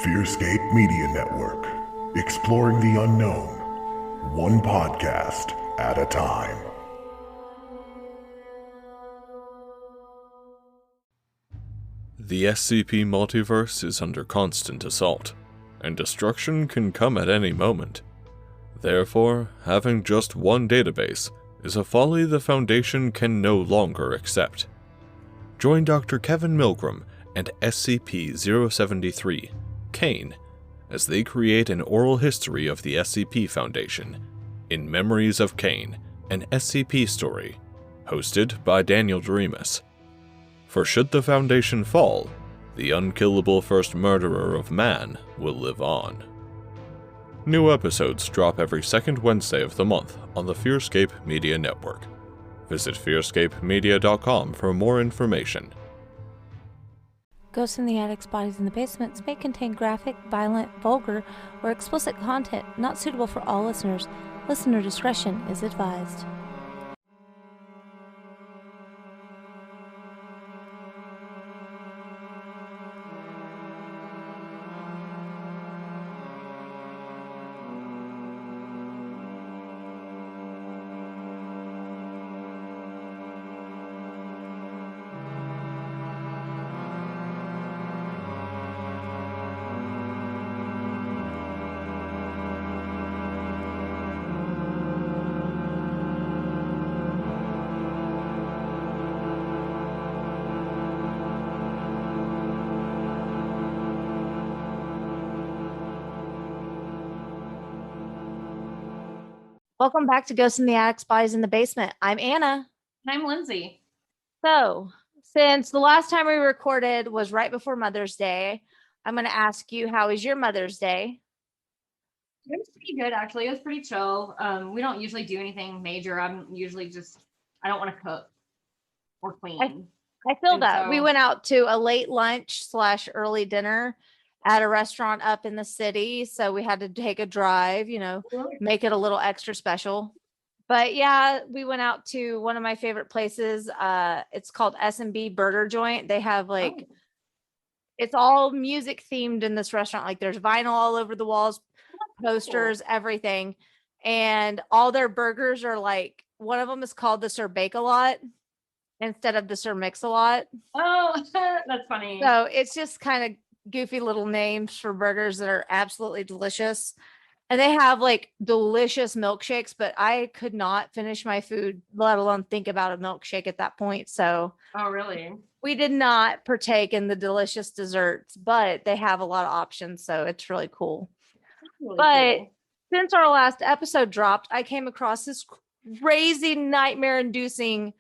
Fearscape Media Network, exploring the unknown, one podcast at a time. The SCP multiverse is under constant assault, and destruction can come at any moment. Therefore, having just one database is a folly the Foundation can no longer accept. Join Dr. Kevin Milgram and SCP-073, Kane, as they create an oral history of the SCP Foundation, in Memories of Kane, an SCP story, hosted by Daniel Doremus. For should the Foundation fall, the unkillable first murderer of man will live on. New episodes drop every second Wednesday of the month on the Fearscape Media Network. Visit fearscapemedia.com for more information. Ghosts in the Attic's Bodies in the Basements may contain graphic, violent, vulgar, or explicit content not suitable for all listeners. Listener discretion is advised. Welcome back to Ghosts in the Attic's Bodies in the Basement. I'm Anna. And I'm Lindsey. So, since the last time we recorded was right before Mother's Day, I'm going to ask you, how was your Mother's Day? It was pretty good, actually. It was pretty chill. We don't usually do anything major. I don't want to cook or clean. I feel that. We went out to a late lunch / early dinner at a restaurant up in the city. So we had to take a drive, make it a little extra special. But yeah, we went out to one of my favorite places. It's called S&B Burger Joint. They have it's all music themed in this restaurant. Like there's vinyl all over the walls, posters, everything. And all their burgers are like, one of them is called the Sir Bake-A-Lot instead of the Sir Mix-A-Lot. Oh, that's funny. So it's just kind of goofy little names for burgers that are absolutely delicious. And they have like delicious milkshakes, but I could not finish my food, let alone think about a milkshake at that point. So oh, really? We did not partake in the delicious desserts, but they have a lot of options. So it's really cool. Since our last episode dropped, I came across this crazy nightmare-inducing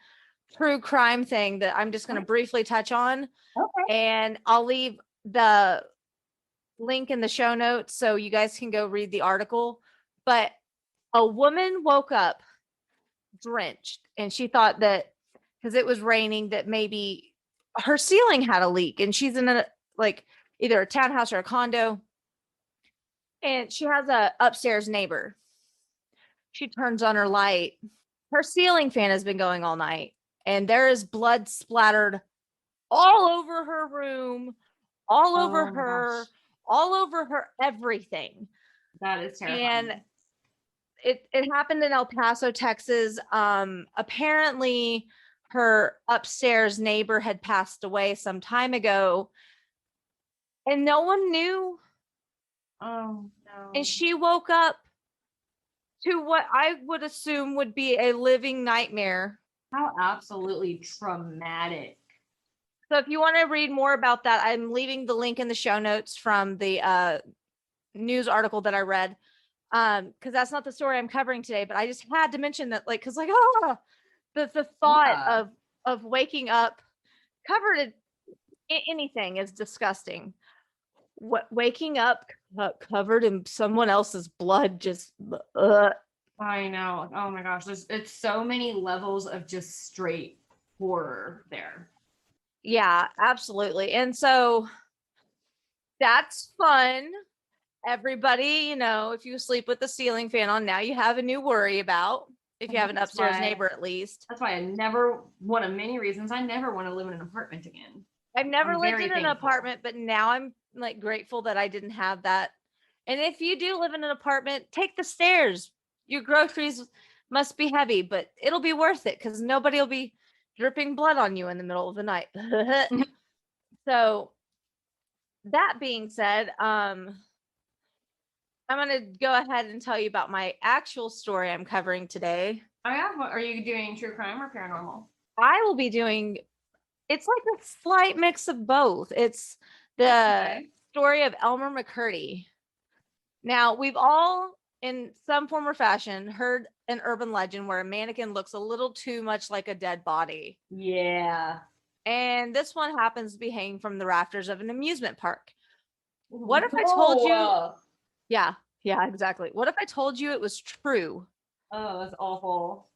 true crime thing that I'm just going to briefly touch on. Okay. And I'll leave the link in the show notes so you guys can go read the article. But a woman woke up drenched, and she thought that because it was raining that maybe her ceiling had a leak, and she's in either a townhouse or a condo, and she has a upstairs neighbor. She turns on her light. Her ceiling fan has been going all night, and there is blood splattered all over her room, all over her, all over her everything. That is terrifying. And it happened in El Paso, Texas. Apparently her upstairs neighbor had passed away some time ago, and no one knew. Oh no. And she woke up to what I would assume would be a living nightmare. How absolutely traumatic. So if you want to read more about that, I'm leaving the link in the show notes from the news article that I read. Because that's not the story I'm covering today, but I just had to mention that, the thought of waking up covered in anything is disgusting. Waking up covered in someone else's blood, just I know. Oh my gosh, it's so many levels of just straight horror there. Yeah, absolutely. And so that's fun. Everybody, if you sleep with the ceiling fan on, now you have a new worry about. If you have an upstairs neighbor, at least. That's why one of many reasons I never want to live in an apartment again. I've never lived in an apartment, but now I'm like grateful that I didn't have that. And if you do live in an apartment, take the stairs. Your groceries must be heavy, but it'll be worth it because nobody will be dripping blood on you in the middle of the night. So that being said, I'm going to go ahead and tell you about my actual story I'm covering today. Oh yeah, what, are you doing true crime or paranormal? I will be doing, it's like a slight mix of both. It's the story of Elmer McCurdy. Now, we've all, in some form or fashion, heard an urban legend where a mannequin looks a little too much like a dead body. Yeah. And this one happens to be hanging from the rafters of an amusement park. What if I told you? Yeah, exactly. What if I told you it was true? Oh, that's awful.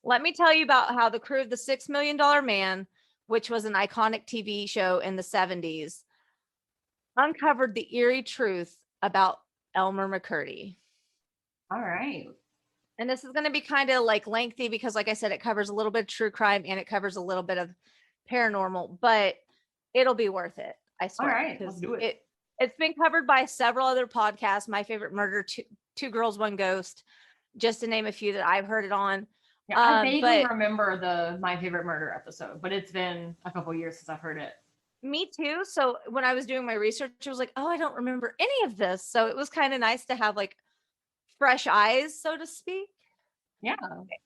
Let me tell you about how the crew of the $6 Million Man, which was an iconic TV show in the 70s, uncovered the eerie truth about Elmer McCurdy. All right. And this is going to be kind of like lengthy because, like I said, it covers a little bit of true crime and it covers a little bit of paranormal, but it'll be worth it. I swear. All right, let's do it. It's been covered by several other podcasts. My Favorite Murder, Two Girls, One Ghost, just to name a few that I've heard it on. Yeah, I vaguely remember the My Favorite Murder episode, but it's been a couple years since I've heard it. Me too. So when I was doing my research, I was like, oh, I don't remember any of this. So it was kind of nice to have like fresh eyes, so to speak. Yeah.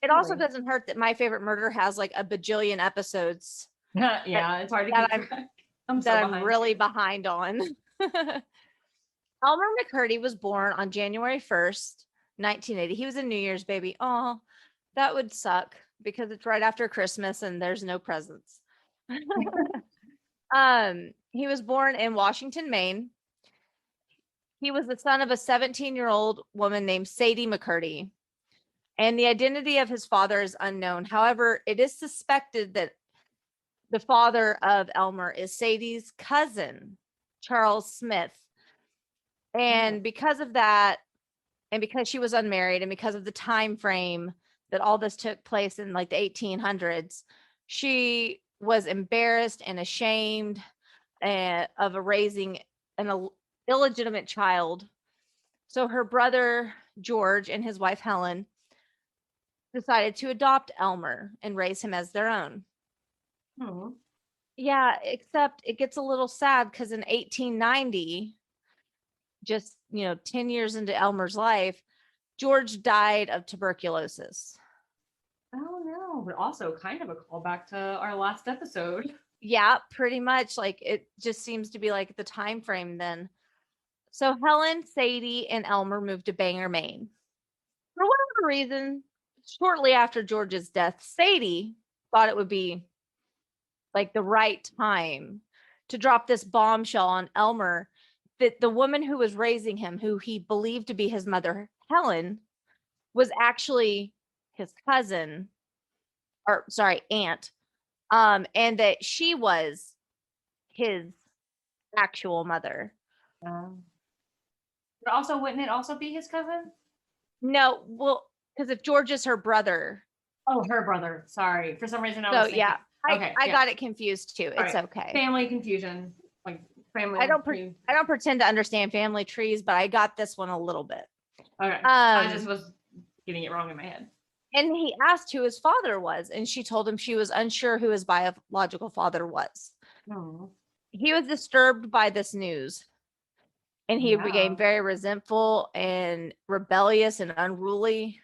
It also doesn't hurt that My Favorite Murder has like a bajillion episodes. Yeah, it's hard to keep track. I'm really behind on. Elmer McCurdy was born on January 1st, 1980. He was a New Year's baby. Oh, that would suck because it's right after Christmas and there's no presents. He was born in Washington, Maine. He was the son of a 17-year-old woman named Sadie McCurdy, and the identity of his father is unknown. However, it is suspected that the father of Elmer is Sadie's cousin, Charles Smith. And because of that, and because she was unmarried, and because of the time frame that all this took place in like the 1800s, she was embarrassed and ashamed of raising an illegitimate child. So her brother George and his wife Helen decided to adopt Elmer and raise him as their own. Yeah, except it gets a little sad because in 1890, just 10 years into Elmer's life, George died of tuberculosis. Oh no, but also kind of a callback to our last episode. Yeah, pretty much. Like it just seems to be like the time frame then. So Helen, Sadie, and Elmer moved to Bangor, Maine. For whatever reason, shortly after George's death, Sadie thought it would be like the right time to drop this bombshell on Elmer that the woman who was raising him, who he believed to be his mother, Helen, was actually his cousin, or sorry, aunt, and that she was his actual mother. But also, wouldn't it also be his cousin? No, well, because if George is her brother. Oh, her brother. Sorry. For some reason, I was thinking. Yeah, I got it confused too. It's okay. Family confusion. Like family. I don't pretend to understand family trees, but I got this one a little bit. Okay. I just was getting it wrong in my head. And he asked who his father was, and she told him she was unsure who his biological father was. Oh. He was disturbed by this news, and he became very resentful and rebellious and unruly.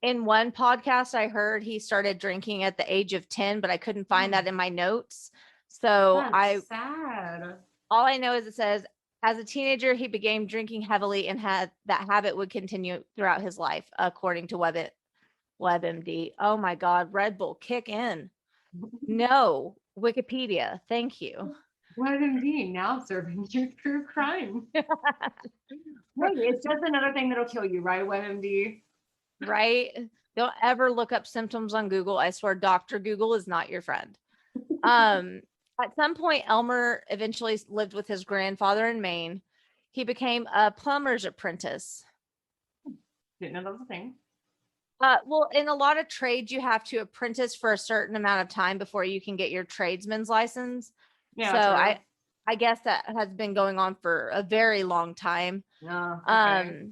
In one podcast I heard he started drinking at the age of 10, but I couldn't find that in my notes. So That's sad. All I know is it says, as a teenager, he began drinking heavily and had that habit would continue throughout his life, according to WebMD. Oh my God, Red Bull, kick in. No, Wikipedia. Thank you. WebMD now serving you true crime. Wait, it's just another thing that'll kill you, right? WebMD. Right? Don't ever look up symptoms on Google. I swear, Dr. Google is not your friend. At some point, Elmer eventually lived with his grandfather in Maine. He became a plumber's apprentice. Didn't know that was a thing. Well, in a lot of trades, you have to apprentice for a certain amount of time before you can get your tradesman's license. Yeah. So I guess that has been going on for a very long time. No. Okay.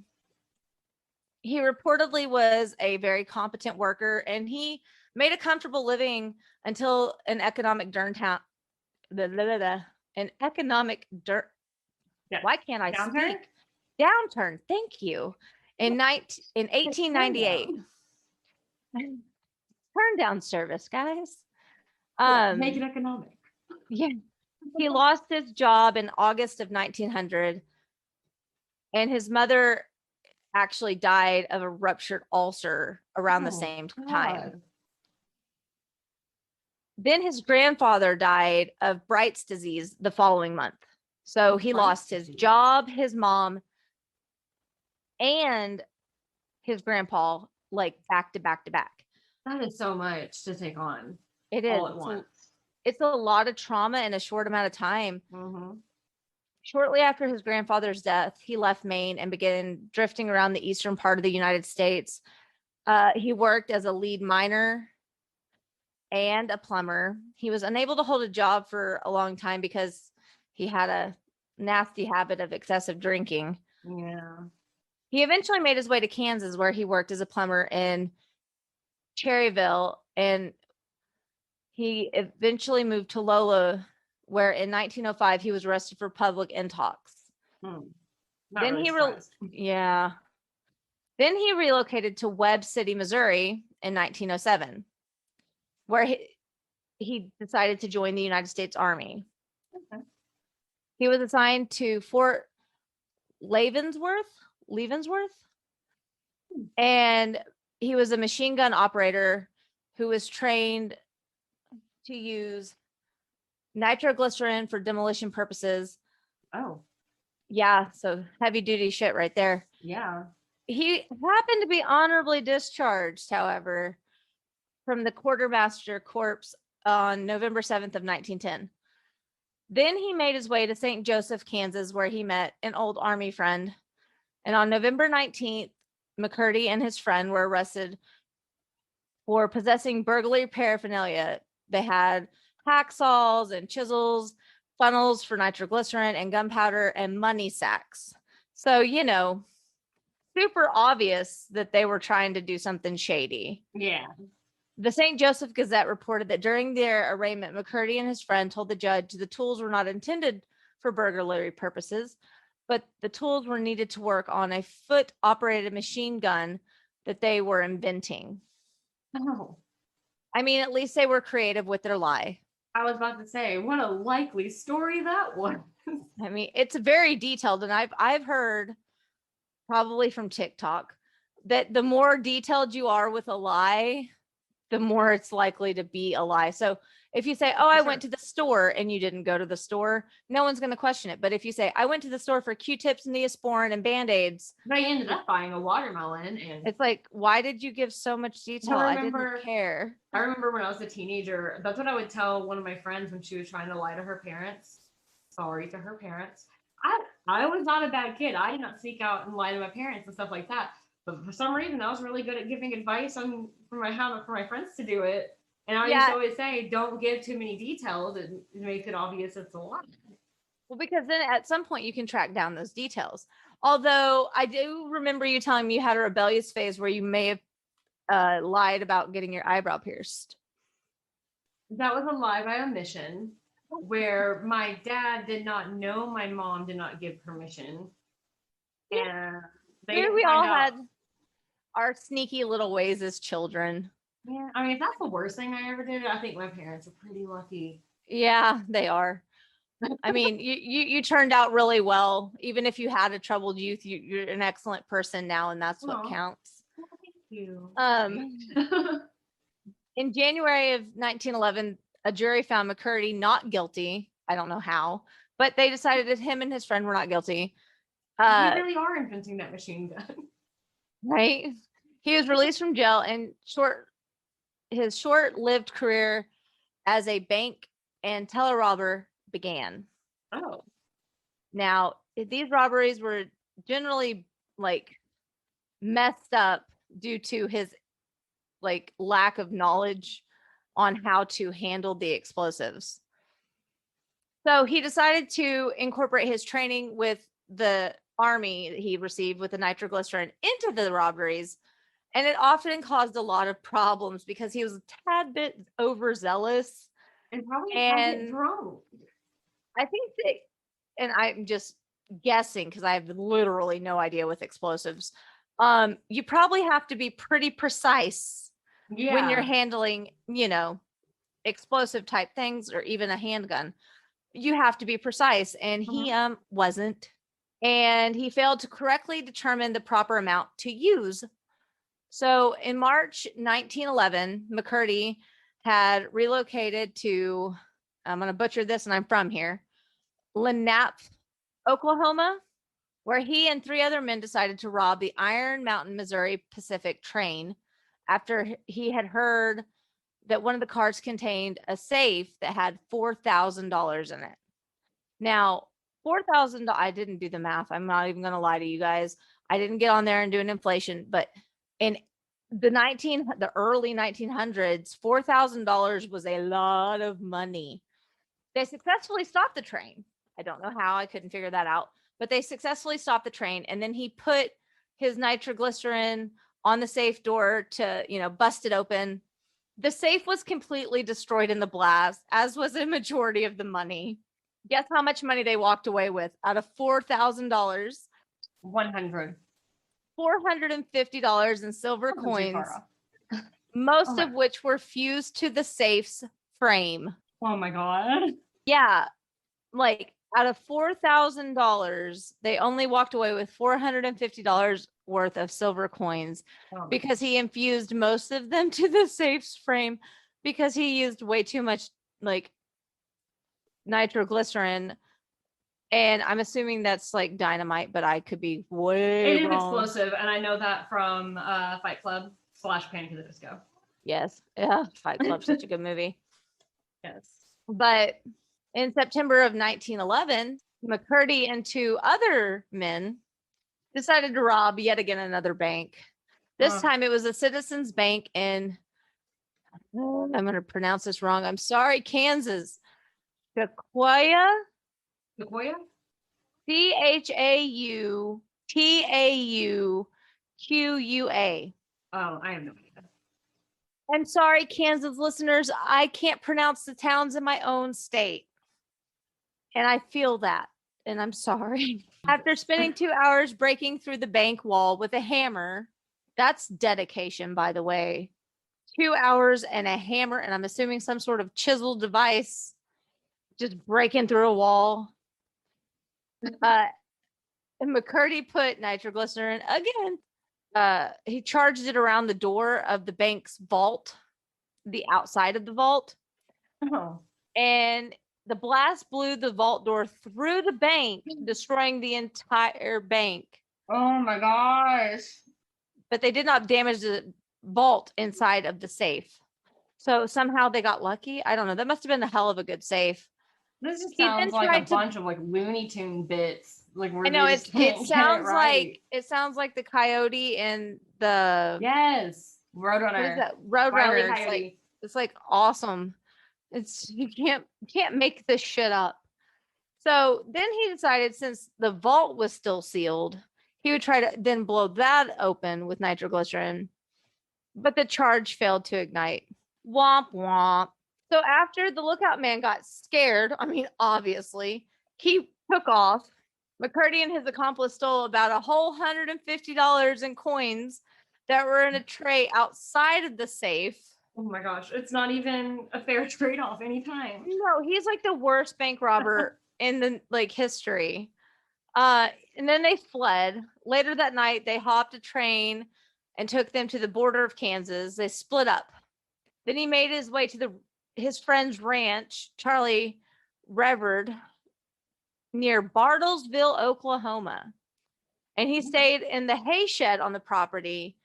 He reportedly was a very competent worker, and he made a comfortable living until an economic downtown. An economic dirt. Yeah. Why can't I Downturn? speak? Downturn. Thank you. In 1898. Turn down service, guys. Make it economic. Yeah. He lost his job in August of 1900, and his mother actually died of a ruptured ulcer around the same time. Then his grandfather died of Bright's disease the following month. So he lost his job, his mom, and his grandpa, like back to back to back. That is so much to take on. It is. All at once. It's a lot of trauma in a short amount of time. Mm-hmm. Shortly after his grandfather's death, he left Maine and began drifting around the eastern part of the United States. He worked as a lead miner and a plumber. He was unable to hold a job for a long time because he had a nasty habit of excessive drinking. Yeah. He eventually made his way to Kansas, where he worked as a plumber in Cherryville, and he eventually moved to Lola, where in 1905 he was arrested for public intox. Then he relocated to Webb City, Missouri in 1907, where he decided to join the United States Army. Okay. He was assigned to Fort Leavenworth, and he was a machine gun operator who was trained to use nitroglycerin for demolition purposes. Oh. Yeah, so heavy duty shit right there. Yeah. He happened to be honorably discharged, however, from the Quartermaster Corps on November 7th of 1910. Then he made his way to St. Joseph, Kansas, where he met an old Army friend. And on November 19th, McCurdy and his friend were arrested for possessing burglary paraphernalia. They had hacksaws and chisels, funnels for nitroglycerin and gunpowder, and money sacks. So, super obvious that they were trying to do something shady. Yeah. The St. Joseph Gazette reported that during their arraignment, McCurdy and his friend told the judge the tools were not intended for burglary purposes, but the tools were needed to work on a foot-operated machine gun that they were inventing. Oh. I mean, at least they were creative with their lie. I was about to say, what a likely story that was. I mean, it's very detailed, and I've heard, probably from TikTok, that the more detailed you are with a lie, the more it's likely to be a lie. So if you say, I went to the store, and you didn't go to the store, no one's going to question it. But if you say, I went to the store for Q-tips, Neosporin, and Band-Aids. But I ended up buying a watermelon. And it's like, why did you give so much detail? I didn't care. I remember when I was a teenager, that's what I would tell one of my friends when she was trying to lie to her parents. Sorry to her parents. I was not a bad kid. I did not sneak out and lie to my parents and stuff like that. But for some reason, I was really good at giving advice for my friends to do it. And I used to always say, don't give too many details. It makes it obvious it's a lie. Well, because then at some point you can track down those details. Although I do remember you telling me you had a rebellious phase where you may have lied about getting your eyebrow pierced. That was a lie by omission, where my dad did not know my mom did not give permission. And we all had our sneaky little ways as children. Yeah, I mean, if that's the worst thing I ever did, I think my parents are pretty lucky. Yeah, they are. I mean, you turned out really well. Even if you had a troubled youth, you're an excellent person now, and that's what counts. Well, thank you. In January of 1911, a jury found McCurdy not guilty. I don't know how, but they decided that him and his friend were not guilty. You really are inventing that machine gun. Right? He was released from jail, and his short-lived career as a bank and teller robber began. Oh. Now, these robberies were generally messed up due to his lack of knowledge on how to handle the explosives. So he decided to incorporate his training with the army that he received with the nitroglycerin into the robberies. And it often caused a lot of problems because he was a tad bit overzealous. And probably And get drunk. I think that, and I'm just guessing because I have literally no idea with explosives. You probably have to be pretty precise when you're handling, explosive type things or even a handgun. You have to be precise, and he wasn't. And he failed to correctly determine the proper amount to use. So in March 1911, McCurdy had relocated to, I'm going to butcher this and I'm from here, Lenape, Oklahoma, where he and 3 other men decided to rob the Iron Mountain, Missouri Pacific train after he had heard that one of the cars contained a safe that had $4,000 in it. Now, $4,000, I didn't do the math. I'm not even going to lie to you guys. I didn't get on there and do an inflation, but in the early 1900s, $4,000 was a lot of money. They successfully stopped the train. I don't know how, I couldn't figure that out, but they successfully stopped the train. And then he put his nitroglycerin on the safe door to, bust it open. The safe was completely destroyed in the blast, as was a majority of the money. Guess how much money they walked away with out of $4,000? 100. $450 in silver coins, most of which were fused to the safe's frame. Oh my God. Yeah. Like out of $4,000, they only walked away with $450 worth of silver coins because he infused most of them to the safe's frame because he used way too much nitroglycerin. And I'm assuming that's like dynamite, but I could be way wrong. It is explosive, and I know that from Fight Club / Panic at the Disco. Yes. Yeah. Fight Club, such a good movie. Yes. But in September of 1911, McCurdy and 2 other men decided to rob yet again another bank. This time it was a Citizens Bank in, I'm going to pronounce this wrong. I'm sorry, Kansas. Sequoia? CHAUTAUQUA. Oh, I have no idea. I'm sorry, Kansas listeners. I can't pronounce the towns in my own state. And I feel that. And I'm sorry. After spending 2 hours breaking through the bank wall with a hammer, that's dedication, by the way. 2 hours and a hammer, and I'm assuming some sort of chisel device, just breaking through a wall. And McCurdy put nitroglycerin again. He charged it around the door of the bank's vault, the outside of the vault. Oh. And the blast blew the vault door through the bank, destroying the entire bank. Oh my gosh. But they did not damage the vault inside of the safe. So somehow they got lucky. I don't know. That must have been a hell of a good safe. This just sounds like a bunch of like Looney Tune bits. Like I know it sounds like the Coyote and the Roadrunner. Roadrunner. It's like awesome. You can't make this shit up. So then he decided, since the vault was still sealed, he would try to then blow that open with nitroglycerin, but the charge failed to ignite. Womp womp. So after the lookout man got scared, obviously, he took off. McCurdy and his accomplice stole about a whole $150 in coins that were in a tray outside of the safe. Oh my gosh, it's not even a fair trade-off anytime. No, he's like the worst bank robber in the history. And then they fled. Later that night, they hopped a train and took them to the border of Kansas. They split up. Then he made his way to his friend's ranch, Charlie Revered, near Bartlesville, Oklahoma. And he stayed in the hay shed on the property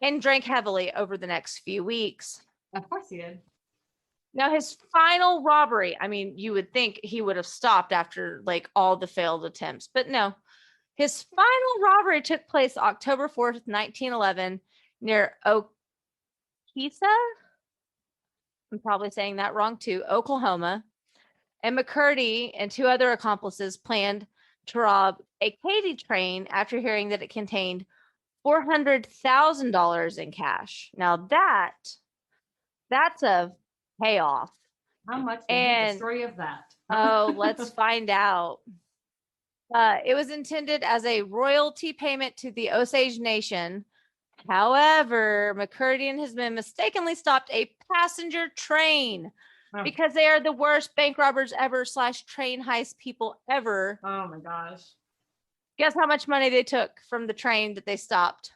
and drank heavily over the next few weeks. Of course he did. Now, his final robbery, you would think he would have stopped after all the failed attempts, but no. His final robbery took place October 4th, 1911, near Okesa. I'm probably saying that wrong too, Oklahoma. And McCurdy and 2 other accomplices planned to rob a Katy train after hearing that it contained $400,000 in cash. Now that's a payoff. How much? And The story of that. Oh, let's find out. It was intended as a royalty payment to the Osage Nation. However, McCurdy and his men mistakenly stopped a passenger train because they are the worst bank robbers ever / train heist people ever. Oh my gosh. Guess how much money they took from the train that they stopped?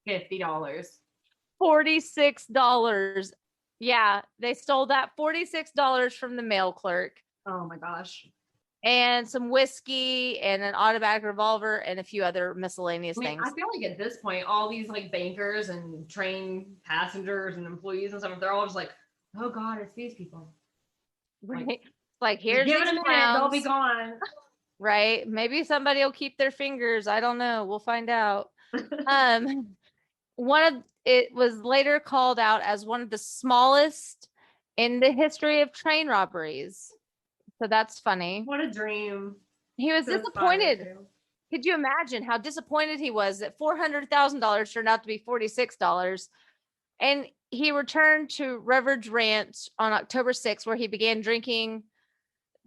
$50. $46. Yeah, they stole that $46 from the mail clerk. Oh my gosh. And some whiskey and an automatic revolver and a few other miscellaneous things. I feel like at this point, all these like bankers and train passengers and employees and stuff, they're all just like, oh God, it's these people. Right. Like here's give it a these minute, they'll clowns. be gone. Right. Maybe somebody will keep their fingers. I don't know. We'll find out. It was later called out as one of the smallest in the history of train robberies. So that's funny. What a dream. He was disappointed. Could you imagine how disappointed he was that $400,000 turned out to be $46? And he returned to Reveridge Ranch on October 6th, where he began drinking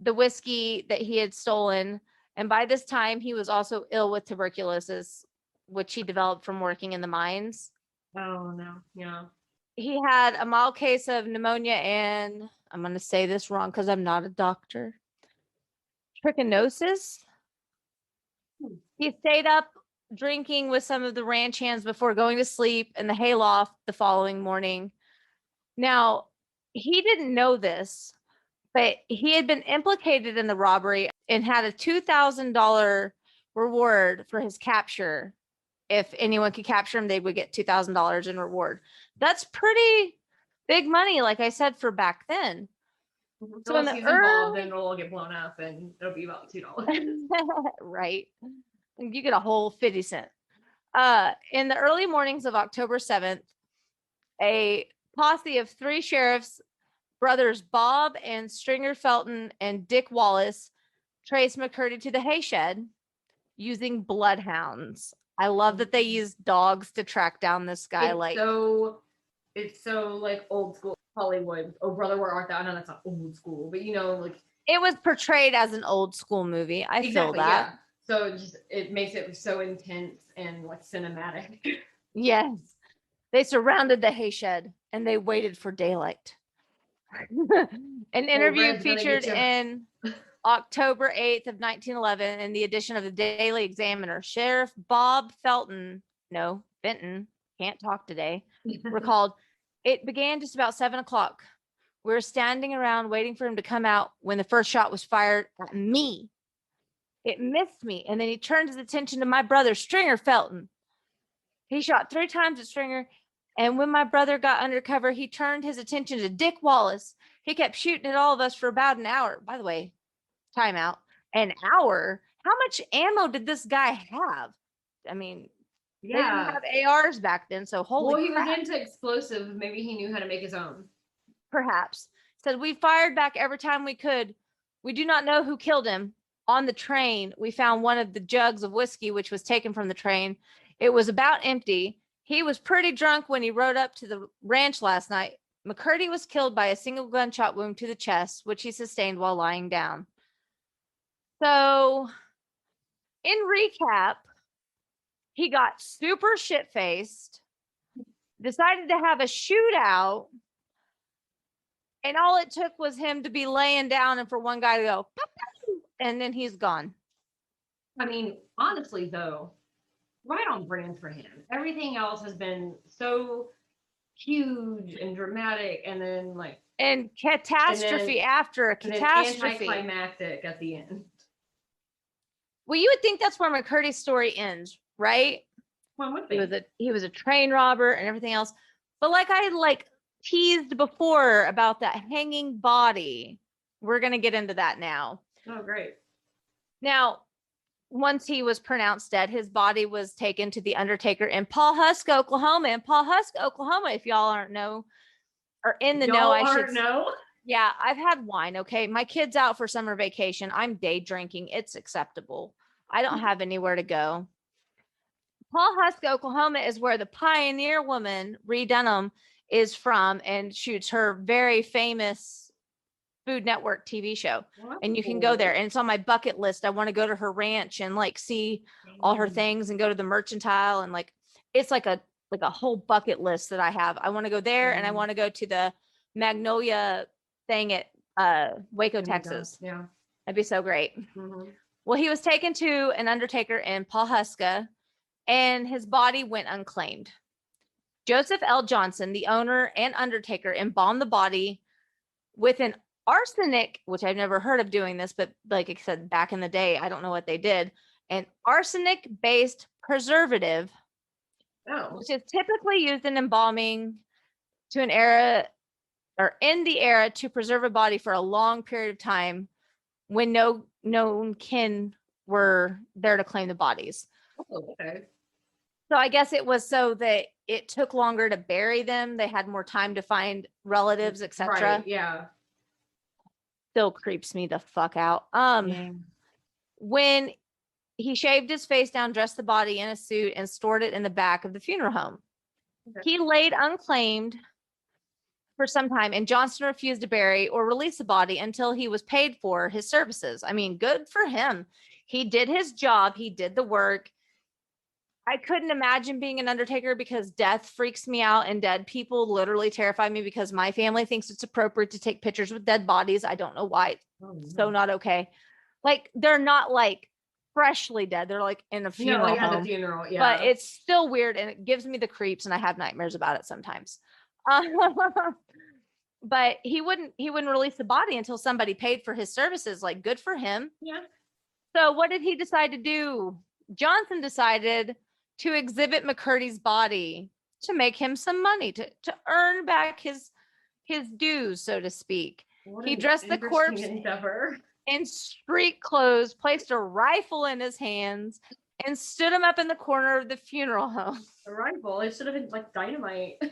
the whiskey that he had stolen. And by this time, he was also ill with tuberculosis, which he developed from working in the mines. Oh, no. Yeah. He had a mild case of pneumonia and, I'm going to say this wrong because I'm not a doctor, trichinosis. He stayed up drinking with some of the ranch hands before going to sleep in the hayloft the following morning. Now, he didn't know this, but he had been implicated in the robbery and had a $2,000 reward for his capture. If anyone could capture him, they would get $2,000 in reward. That's pretty big money, like I said, for back then. So in the involved, then it'll all get blown up and it'll be about $2. Right. You get a whole 50 cents. In the early mornings of October 7th, a posse of 3 sheriffs, brothers Bob and Stringer Felton and Dick Wallace, traced McCurdy to the hay shed using bloodhounds. I love that they used dogs to track down this guy. It's so like old school Hollywood. Oh, brother, where art thou? I know that's not old school, but like it was portrayed as an old school movie. I feel that. Yeah. So it makes it so intense and like cinematic. Yes. They surrounded the hay shed and they waited for daylight. An interview featured in October 8th of 1911 in the edition of the Daily Examiner. Sheriff Bob Benton, can't talk today, recalled, it began just about 7 o'clock. We were standing around waiting for him to come out when the first shot was fired at me. It missed me, and then he turned his attention to my brother, Stringer Felton. He shot 3 times at Stringer, and when my brother got under cover, he turned his attention to Dick Wallace. He kept shooting at all of us for about an hour. By the way, timeout. An hour? How much ammo did this guy have? I mean, they didn't have ARs back then, so holy crap. Well, he was into explosive. Maybe he knew how to make his own. Perhaps. Said, we fired back every time we could. We do not know who killed him. On the train, we found one of the jugs of whiskey, which was taken from the train. It was about empty. He was pretty drunk when he rode up to the ranch last night. McCurdy was killed by a single gunshot wound to the chest, which he sustained while lying down. So, in recap, he got super shit-faced, decided to have a shootout, and all it took was him to be laying down and for one guy to go, and then he's gone. I mean, honestly, though, right on brand for him. Everything else has been so huge and dramatic, and then and catastrophe after a catastrophe, anticlimactic at the end. Well, you would think that's where McCurdy's story ends, right? Well, would be. He was a train robber and everything else, but like I teased before about that hanging body, we're gonna get into that now. Oh, great. Now, once he was pronounced dead, his body was taken to the undertaker in Pawhuska, Oklahoma. And Pawhuska, Oklahoma, if y'all aren't know, or in the know, I should know. Yeah, I've had wine. Okay. My kid's out for summer vacation. I'm day drinking. It's acceptable. I don't have anywhere to go. Pawhuska, Oklahoma is where the pioneer woman, Ree Dunham, is from and shoots her very famous Food Network TV show. Well, And you can cool. go there. And it's on my bucket list. I want to go to her ranch and like see all her things and go to the mercantile and like it's like a whole bucket list that I have. I want to go there and I want to go to the Magnolia thing at Waco, Texas. Yeah. That'd be so great. Mhm. Well, he was taken to an undertaker in Pawhuska and his body went unclaimed. Joseph L. Johnson, the owner and undertaker, embalmed the body with an arsenic, which I've never heard of doing this, but like I said, back in the day, I don't know what they did, an arsenic-based preservative, which is typically used in embalming to an era or in the era to preserve a body for a long period of time when no known kin were there to claim the bodies. Oh, okay. So I guess it was so that it took longer to bury them. They had more time to find relatives, etc. Right, yeah. Still creeps me the fuck out. When he shaved his face down, dressed the body in a suit, and stored it in the back of the funeral home. Okay. He laid unclaimed for some time, and Johnson refused to bury or release the body until he was paid for his services. I mean, good for him. He did his job. He did the work. I couldn't imagine being an undertaker because death freaks me out and dead people literally terrify me because my family thinks it's appropriate to take pictures with dead bodies. I don't know why. So not okay. Like they're not like freshly dead. They're like in a funeral home. The funeral, yeah. But it's still weird and it gives me the creeps and I have nightmares about it sometimes. But he wouldn't release the body until somebody paid for his services. Like good for him. Yeah. So what did he decide to do? Johnson decided to exhibit McCurdy's body to make him some money, to earn back his dues, so to speak. He dressed the corpse in street clothes, placed a rifle in his hands, and stood him up in the corner of the funeral home. A rifle? It should have been like dynamite.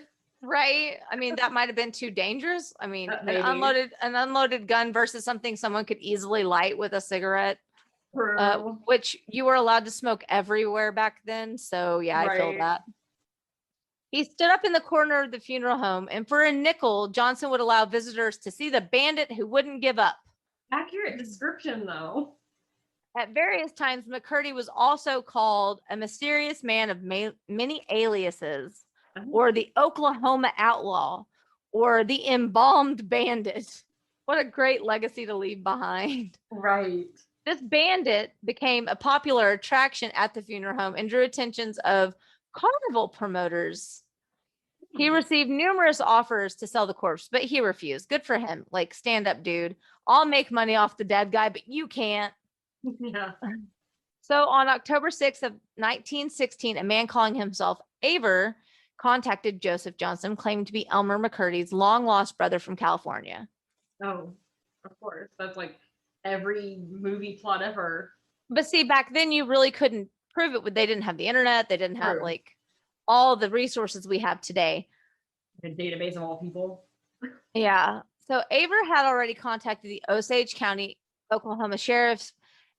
Right? I mean, that might have been too dangerous. I mean, Maybe. an unloaded gun versus something someone could easily light with a cigarette. Which you were allowed to smoke everywhere back then. So yeah, I feel that. He stood up in the corner of the funeral home and for a nickel, Johnson would allow visitors to see the bandit who wouldn't give up. Accurate description though. At various times, McCurdy was also called a mysterious man of many aliases or the Oklahoma outlaw or the embalmed bandit. What a great legacy to leave behind. Right. This bandit became a popular attraction at the funeral home and drew attentions of carnival promoters. He received numerous offers to sell the corpse, but he refused. Good for him. Like, stand up, dude. I'll make money off the dead guy, but you can't. Yeah. So on October 6th of 1916, a man calling himself Aver contacted Joseph Johnson, claiming to be Elmer McCurdy's long-lost brother from California. Oh, of course. That's like every movie plot ever. But see, back then you really couldn't prove it. They didn't have the internet. They didn't have like all the resources we have today. A database of all people. Yeah. So Aver had already contacted the Osage County, Oklahoma sheriffs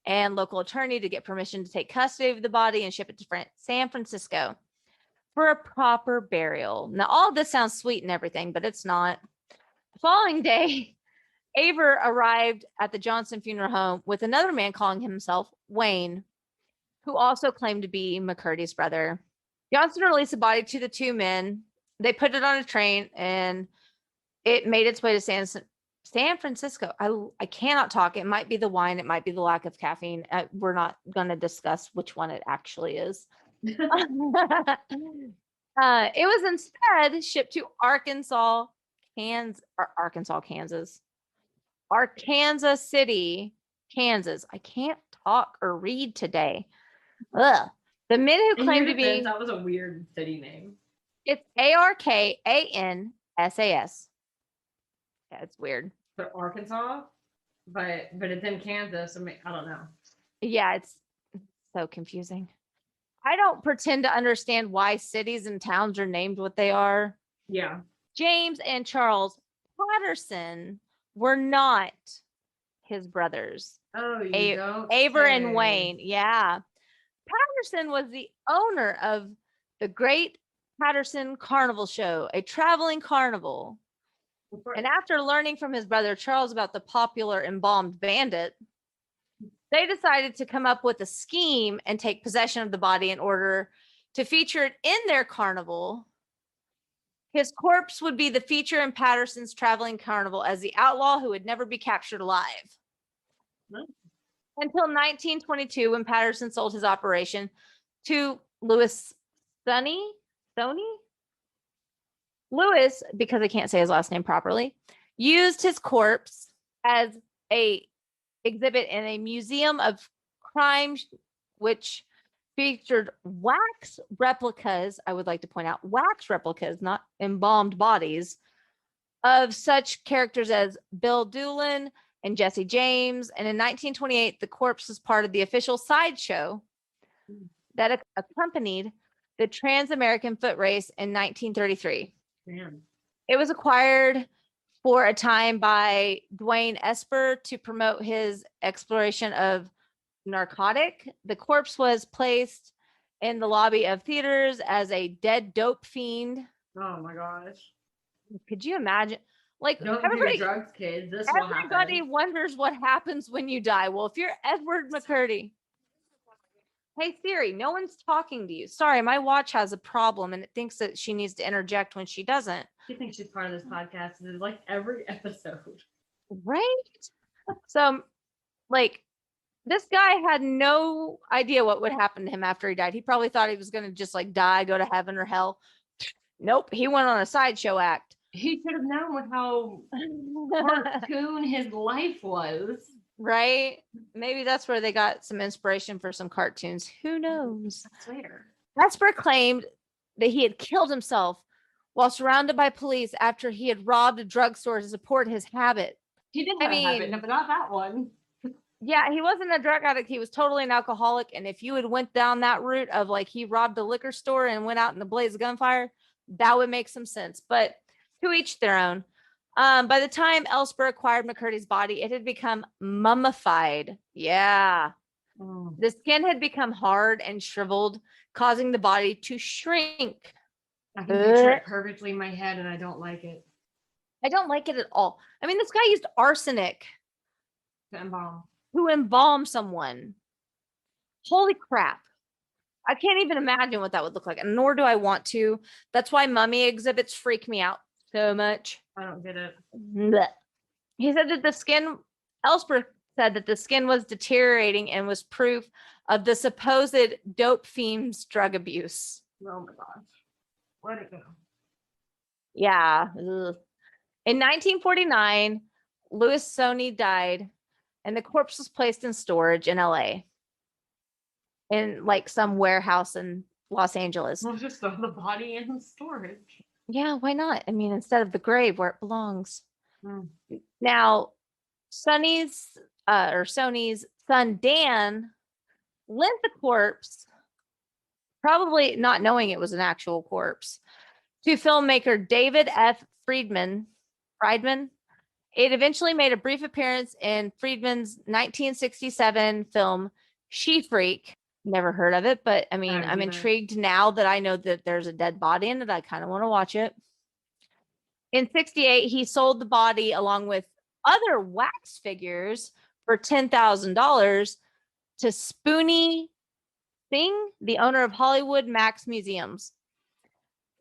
and local attorney to get permission to take custody of the body and ship it to San Francisco for a proper burial. Now, all this sounds sweet and everything, but it's not. The following day, Aver arrived at the Johnson funeral home with another man calling himself Wayne, who also claimed to be McCurdy's brother. Johnson released the body to the two men. They put it on a train and it made its way to San Francisco. I cannot talk. It might be the wine. It might be the lack of caffeine. We're not going to discuss which one it actually is. It was instead shipped to Arkansas, City, Kansas. I can't talk or read today. Ugh. The men who claimed to be... That was a weird city name. It's Arkansas. Yeah, it's weird. But Arkansas? But it's in Kansas. I don't know. Yeah, it's so confusing. I don't pretend to understand why cities and towns are named what they are. Yeah. James and Charles Patterson were not his brothers. Oh, you don't Aver and say. Wayne. Yeah. Patterson was the owner of the Great Patterson Carnival Show, a traveling carnival. And after learning from his brother Charles about the popular embalmed bandit, they decided to come up with a scheme and take possession of the body in order to feature it in their carnival. His corpse would be the feature in Patterson's traveling carnival as the outlaw who would never be captured alive. Nice. Until 1922, when Patterson sold his operation to Louis Sony. Louis, because I can't say his last name properly, used his corpse as a exhibit in a museum of crime, which featured wax replicas. I would like to point out wax replicas, not embalmed bodies, of such characters as Bill Doolin and Jesse James. And in 1928, the corpse was part of the official sideshow that accompanied the Trans-American Foot Race in 1933. Damn. It was acquired for a time by Dwayne Esper to promote his exploration of narcotic. The corpse was placed in the lobby of theaters as a dead dope fiend. Oh my gosh. Could you imagine? Like, Don't everybody, do drugs, kids. This will everybody happen. wonders what happens when you die. Well, if you're Edward McCurdy, hey Siri, no one's talking to you. Sorry, my watch has a problem and it thinks that she needs to interject when she doesn't. She thinks she's part of this podcast. It's like every episode. Right? So, like, this guy had no idea what would happen to him after he died. He probably thought he was going to just like die, go to heaven or hell. Nope. He went on a sideshow act. He should have known with how cartoon his life was. Right? Maybe that's where they got some inspiration for some cartoons. Who knows? I swear. Esper claimed that he had killed himself while surrounded by police after he had robbed a drugstore to support his habit. He did have a habit, but not that one. Yeah, he wasn't a drug addict. He was totally an alcoholic. And if you had went down that route of like he robbed a liquor store and went out in the blaze of gunfire, that would make some sense. But to each their own. By the time Esper acquired McCurdy's body, it had become mummified. Yeah. The skin had become hard and shriveled, causing the body to shrink. I can picture it perfectly in my head, and I don't like it. I don't like it at all. I mean, this guy used arsenic To embalm. to embalm someone. Holy crap. I can't even imagine what that would look like, and nor do I want to. That's why mummy exhibits freak me out so much. I don't get it. Blech. He said that the skin, Elsper said that the skin was deteriorating and was proof of the supposed dope fiend's drug abuse. Oh my gosh. Let it go. Yeah. Ugh. In 1949, Louis Sony died, and the corpse was placed in storage in LA, in like some warehouse in Los Angeles. We'll just throw the body in storage. Yeah, why not? I mean, instead of the grave where it belongs. Mm. Now, Sony's son Dan lent the corpse, probably not knowing it was an actual corpse, to filmmaker David F. Friedman. It eventually made a brief appearance in Friedman's 1967 film She Freak. Never heard of it, but I mean, I'm intrigued now that I know that there's a dead body in it. I kind of want to watch it. In 1968, he sold the body along with other wax figures for $10,000 to Spoonie Singh, the owner of Hollywood Max Museums.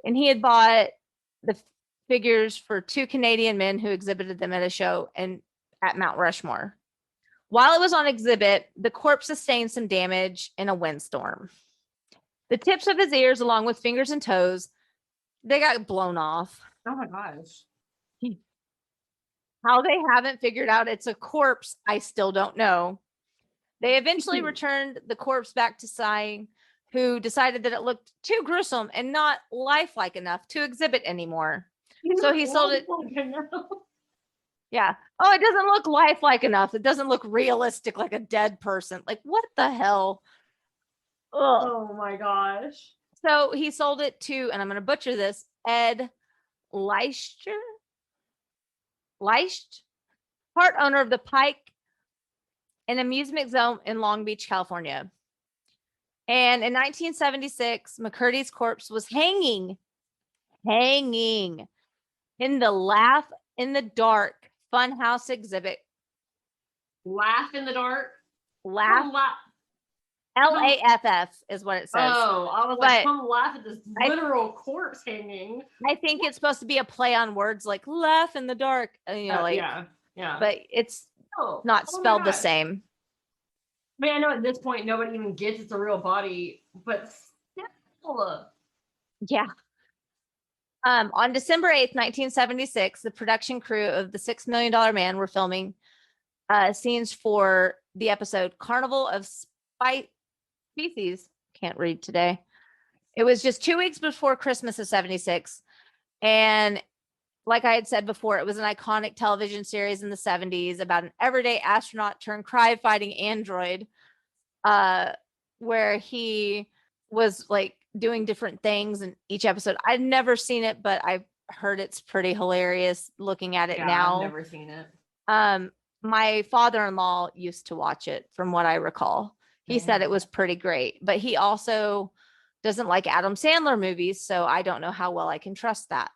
And he had bought the figures for 2 Canadian men who exhibited them at a show at Mount Rushmore. While it was on exhibit, the corpse sustained some damage in a windstorm. The tips of his ears, along with fingers and toes, they got blown off. Oh my gosh. How they haven't figured out it's a corpse, I still don't know. They eventually returned the corpse back to Singh, who decided that it looked too gruesome and not lifelike enough to exhibit anymore. So he sold it. Yeah. Oh, it doesn't look lifelike enough. It doesn't look realistic like a dead person. Like, what the hell? Ugh. Oh my gosh. So he sold it to, and I'm going to butcher this, Ed Leischt, part owner of the Pike an amusement zone in Long Beach, California. And in 1976, McCurdy's corpse was hanging in the Laugh in the Dark Funhouse exhibit. Laugh in the dark. Laugh. Come laugh. LAFF is what it says. Oh, I was But like, come laugh at this literal corpse hanging. I think it's supposed to be a play on words like laugh in the dark. Like, yeah. But it's not my spelled the gosh. same. I mean, I know at this point nobody even gets it's a real body, but still. Yeah. On December 8th, 1976, the production crew of the $6 Million Man were filming scenes for the episode Carnival of Species. Can't read today. It was just 2 weeks before Christmas of 76. And like I had said before, it was an iconic television series in the 70s about an everyday astronaut turned crime-fighting android, where he was like doing different things in each episode. I'd never seen it, but I've heard it's pretty hilarious looking at it now. I've never seen it. My father-in-law used to watch it, from what I recall. He said it was pretty great, but he also doesn't like Adam Sandler movies, so I don't know how well I can trust that.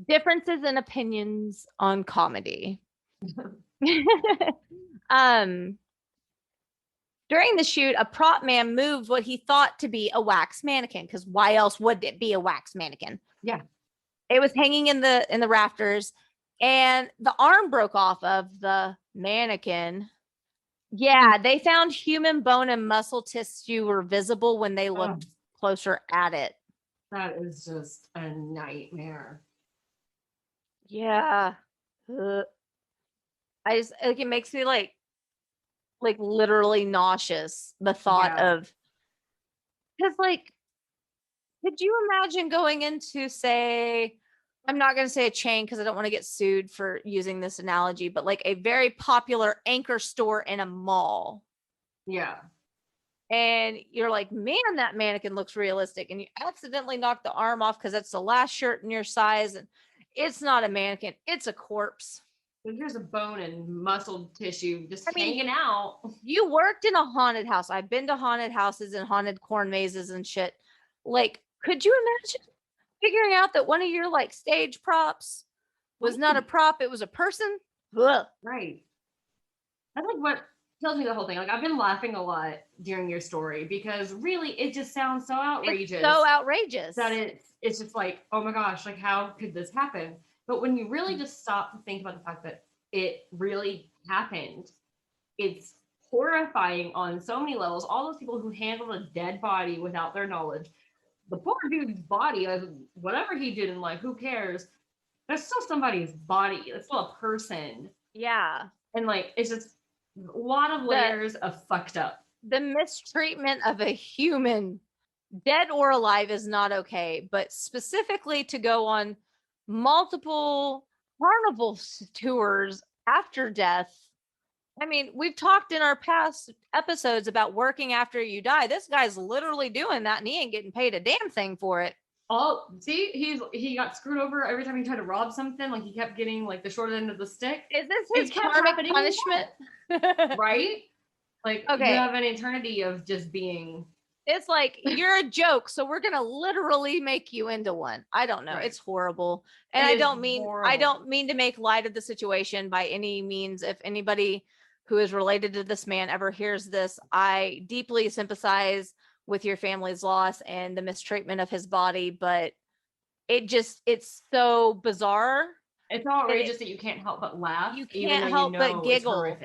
Differences in opinions on comedy. During the shoot, a prop man moved what he thought to be a wax mannequin, because why else would it be a wax mannequin? Yeah. It was hanging in the rafters, and the arm broke off of the mannequin. Yeah, they found human bone and muscle tissue were visible when they looked closer at it. That is just a nightmare. Yeah. I just like it makes me like literally nauseous, the thought of, because like, could you imagine going into, say, I'm not going to say a chain because I don't want to get sued for using this analogy, but like a very popular anchor store in a mall. Yeah. And you're like, man, that mannequin looks realistic. And you accidentally knock the arm off because that's the last shirt in your size. And it's not a mannequin, it's a corpse. Here's a bone and muscle tissue just hanging out. You worked in a haunted house. I've been to haunted houses and haunted corn mazes and shit. Like, could you imagine figuring out that one of your like stage props was not a prop, it was a person? Ugh. Right. That's like what tells me the whole thing. Like, I've been laughing a lot during your story because really it just sounds so outrageous. It's so outrageous that it's just like, oh my gosh, like how could this happen? But when you really just stop to think about the fact that it really happened, it's horrifying on so many levels. All those people who handled a dead body without their knowledge, the poor dude's body, whatever he did in life, who cares? That's still somebody's body. It's still a person. Yeah. And like, it's just a lot of layers of fucked up. The mistreatment of a human, dead or alive, is not okay. But specifically to go on multiple carnival tours after death. I mean, we've talked in our past episodes about working after you die. This guy's literally doing that and he ain't getting paid a damn thing for it. Oh, see, he got screwed over every time he tried to rob something. Like, he kept getting like the short end of the stick. Is this his karmic punishment? Right? Like, okay. You have an eternity of just being. It's like, you're a joke, so we're gonna literally make you into one. I don't know. Right. It's horrible. And I don't mean to make light of the situation by any means. If anybody who is related to this man ever hears this, I deeply sympathize with your family's loss and the mistreatment of his body, but it's so bizarre. It's outrageous that you can't help but laugh. You can't help but giggle.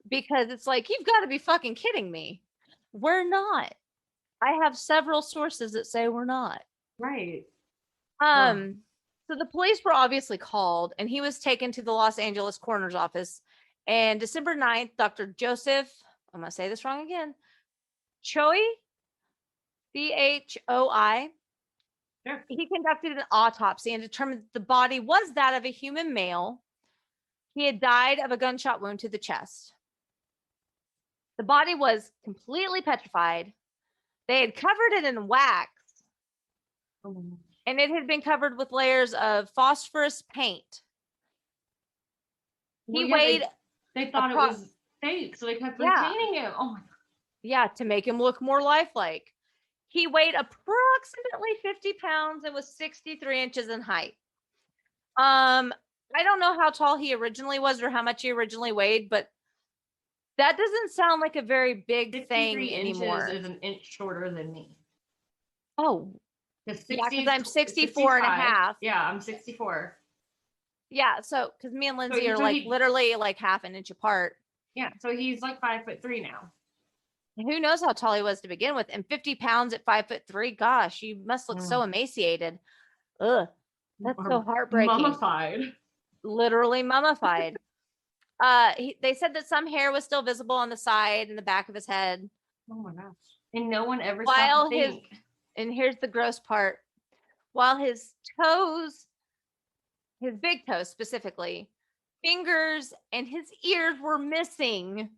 Because it's like, you've got to be fucking kidding me. We're not. I have several sources that say we're not. Right. So the police were obviously called and he was taken to the Los Angeles coroner's office. And December 9th, Dr. Joseph, I'm going to say this wrong again, Choi, Choi, sure. He conducted an autopsy and determined that the body was that of a human male. He had died of a gunshot wound to the chest. The body was completely petrified. They had covered it in wax, and it had been covered with layers of phosphorus paint. He Well, yeah, weighed, They thought it was fake, so they kept retaining him. Oh my god. to make him look more lifelike. He weighed approximately 50 pounds and was 63 inches in height. I don't know how tall he originally was or how much he originally weighed, but that doesn't sound like a very big thing anymore. 63 inches is an inch shorter than me. Oh, yeah, because I'm 64 and a half. Yeah, I'm 64. Yeah, so because me and Lindsey are literally like half an inch apart. Yeah, so he's like 5'3" now. Who knows how tall he was to begin with? And 50 pounds at 5'3", gosh, you must look so emaciated. Ugh, that's so heartbreaking. Mummified. Literally mummified. They said that some hair was still visible on the side and the back of his head. Oh my gosh. And no one ever stopped to think. And here's the gross part. While his toes, his big toes specifically, fingers and his ears were missing.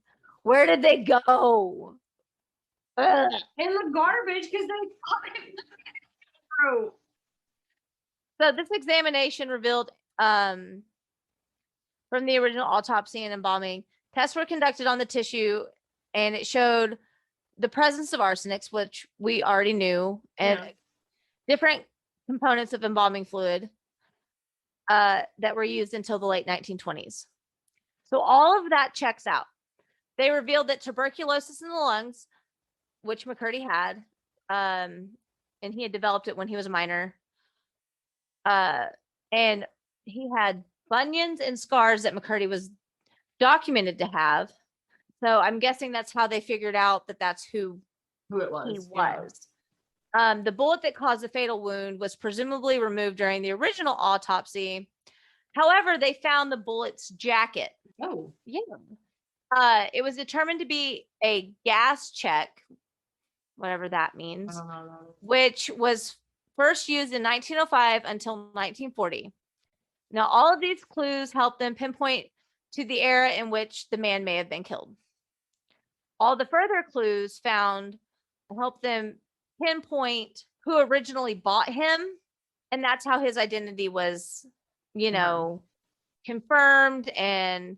Where did they go? Ugh. In the garbage because they thought it was. So this examination revealed from the original autopsy and embalming, tests were conducted on the tissue and it showed the presence of arsenics, which we already knew, and different components of embalming fluid that were used until the late 1920s. So all of that checks out. They revealed that tuberculosis in the lungs, which McCurdy had, and he had developed it when he was a minor, and he had bunions and scars that McCurdy was documented to have. So I'm guessing that's how they figured out that that's who it was. He was. Yeah. The bullet that caused the fatal wound was presumably removed during the original autopsy. However, they found the bullet's jacket. Oh. Yeah. It was determined to be a gas check, whatever that means, which was first used in 1905 until 1940. Now, all of these clues help them pinpoint to the era in which the man may have been killed. All the further clues found help them pinpoint who originally bought him, and that's how his identity was, confirmed, and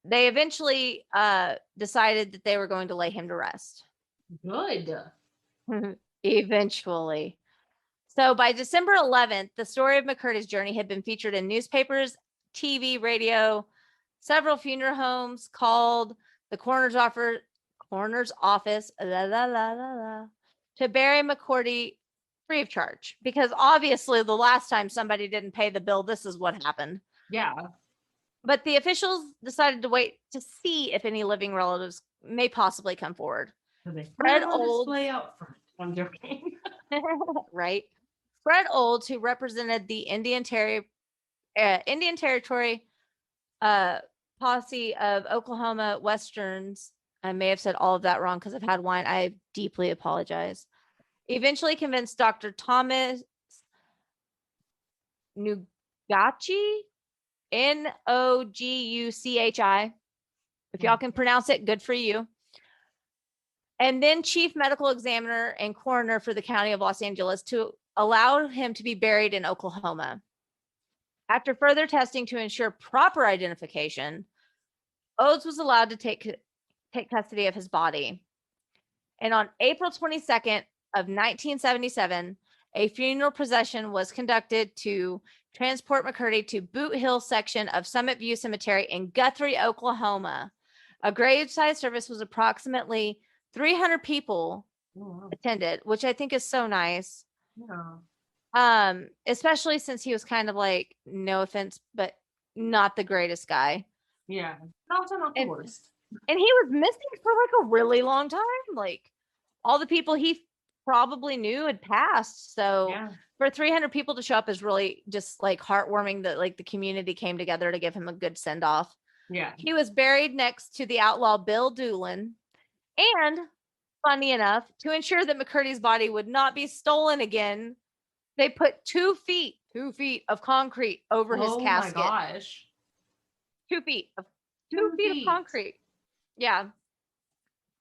they eventually decided that they were going to lay him to rest. Good. Eventually. So by December 11th, the story of McCurdy's journey had been featured in newspapers, TV, radio. Several funeral homes called the coroner's office to bury McCurdy free of charge, because obviously the last time somebody didn't pay the bill, this is what happened. Yeah. But the officials decided to wait to see if any living relatives may possibly come forward. Fred Olds, display out front. I'm joking. Right. Fred Olds, who represented the Indian Territory posse of Oklahoma Westerns. I may have said all of that wrong because I've had wine. I deeply apologize. Eventually convinced Dr. Thomas Noguchi, Noguchi. If y'all can pronounce it, good for you. And then chief medical examiner and coroner for the county of Los Angeles to allow him to be buried in Oklahoma. After further testing to ensure proper identification, Olds was allowed to take custody of his body. And on April 22nd of 1977, a funeral procession was conducted to transport McCurdy to Boot Hill section of Summit View Cemetery in Guthrie, Oklahoma. A graveside service was approximately 300 people attended, which I think is so nice. Yeah. Especially since he was kind of like, no offense, but not the greatest guy. Yeah. Also not the worst. And he was missing for like a really long time. Like all the people he probably knew had passed. So for 300 people to show up is really just like heartwarming that like the community came together to give him a good send off. Yeah. He was buried next to the outlaw Bill Doolin. And funny enough, to ensure that McCurdy's body would not be stolen again, they put 2 feet of concrete over his casket. Oh my gosh. 2 feet of 2 feet of concrete. Yeah.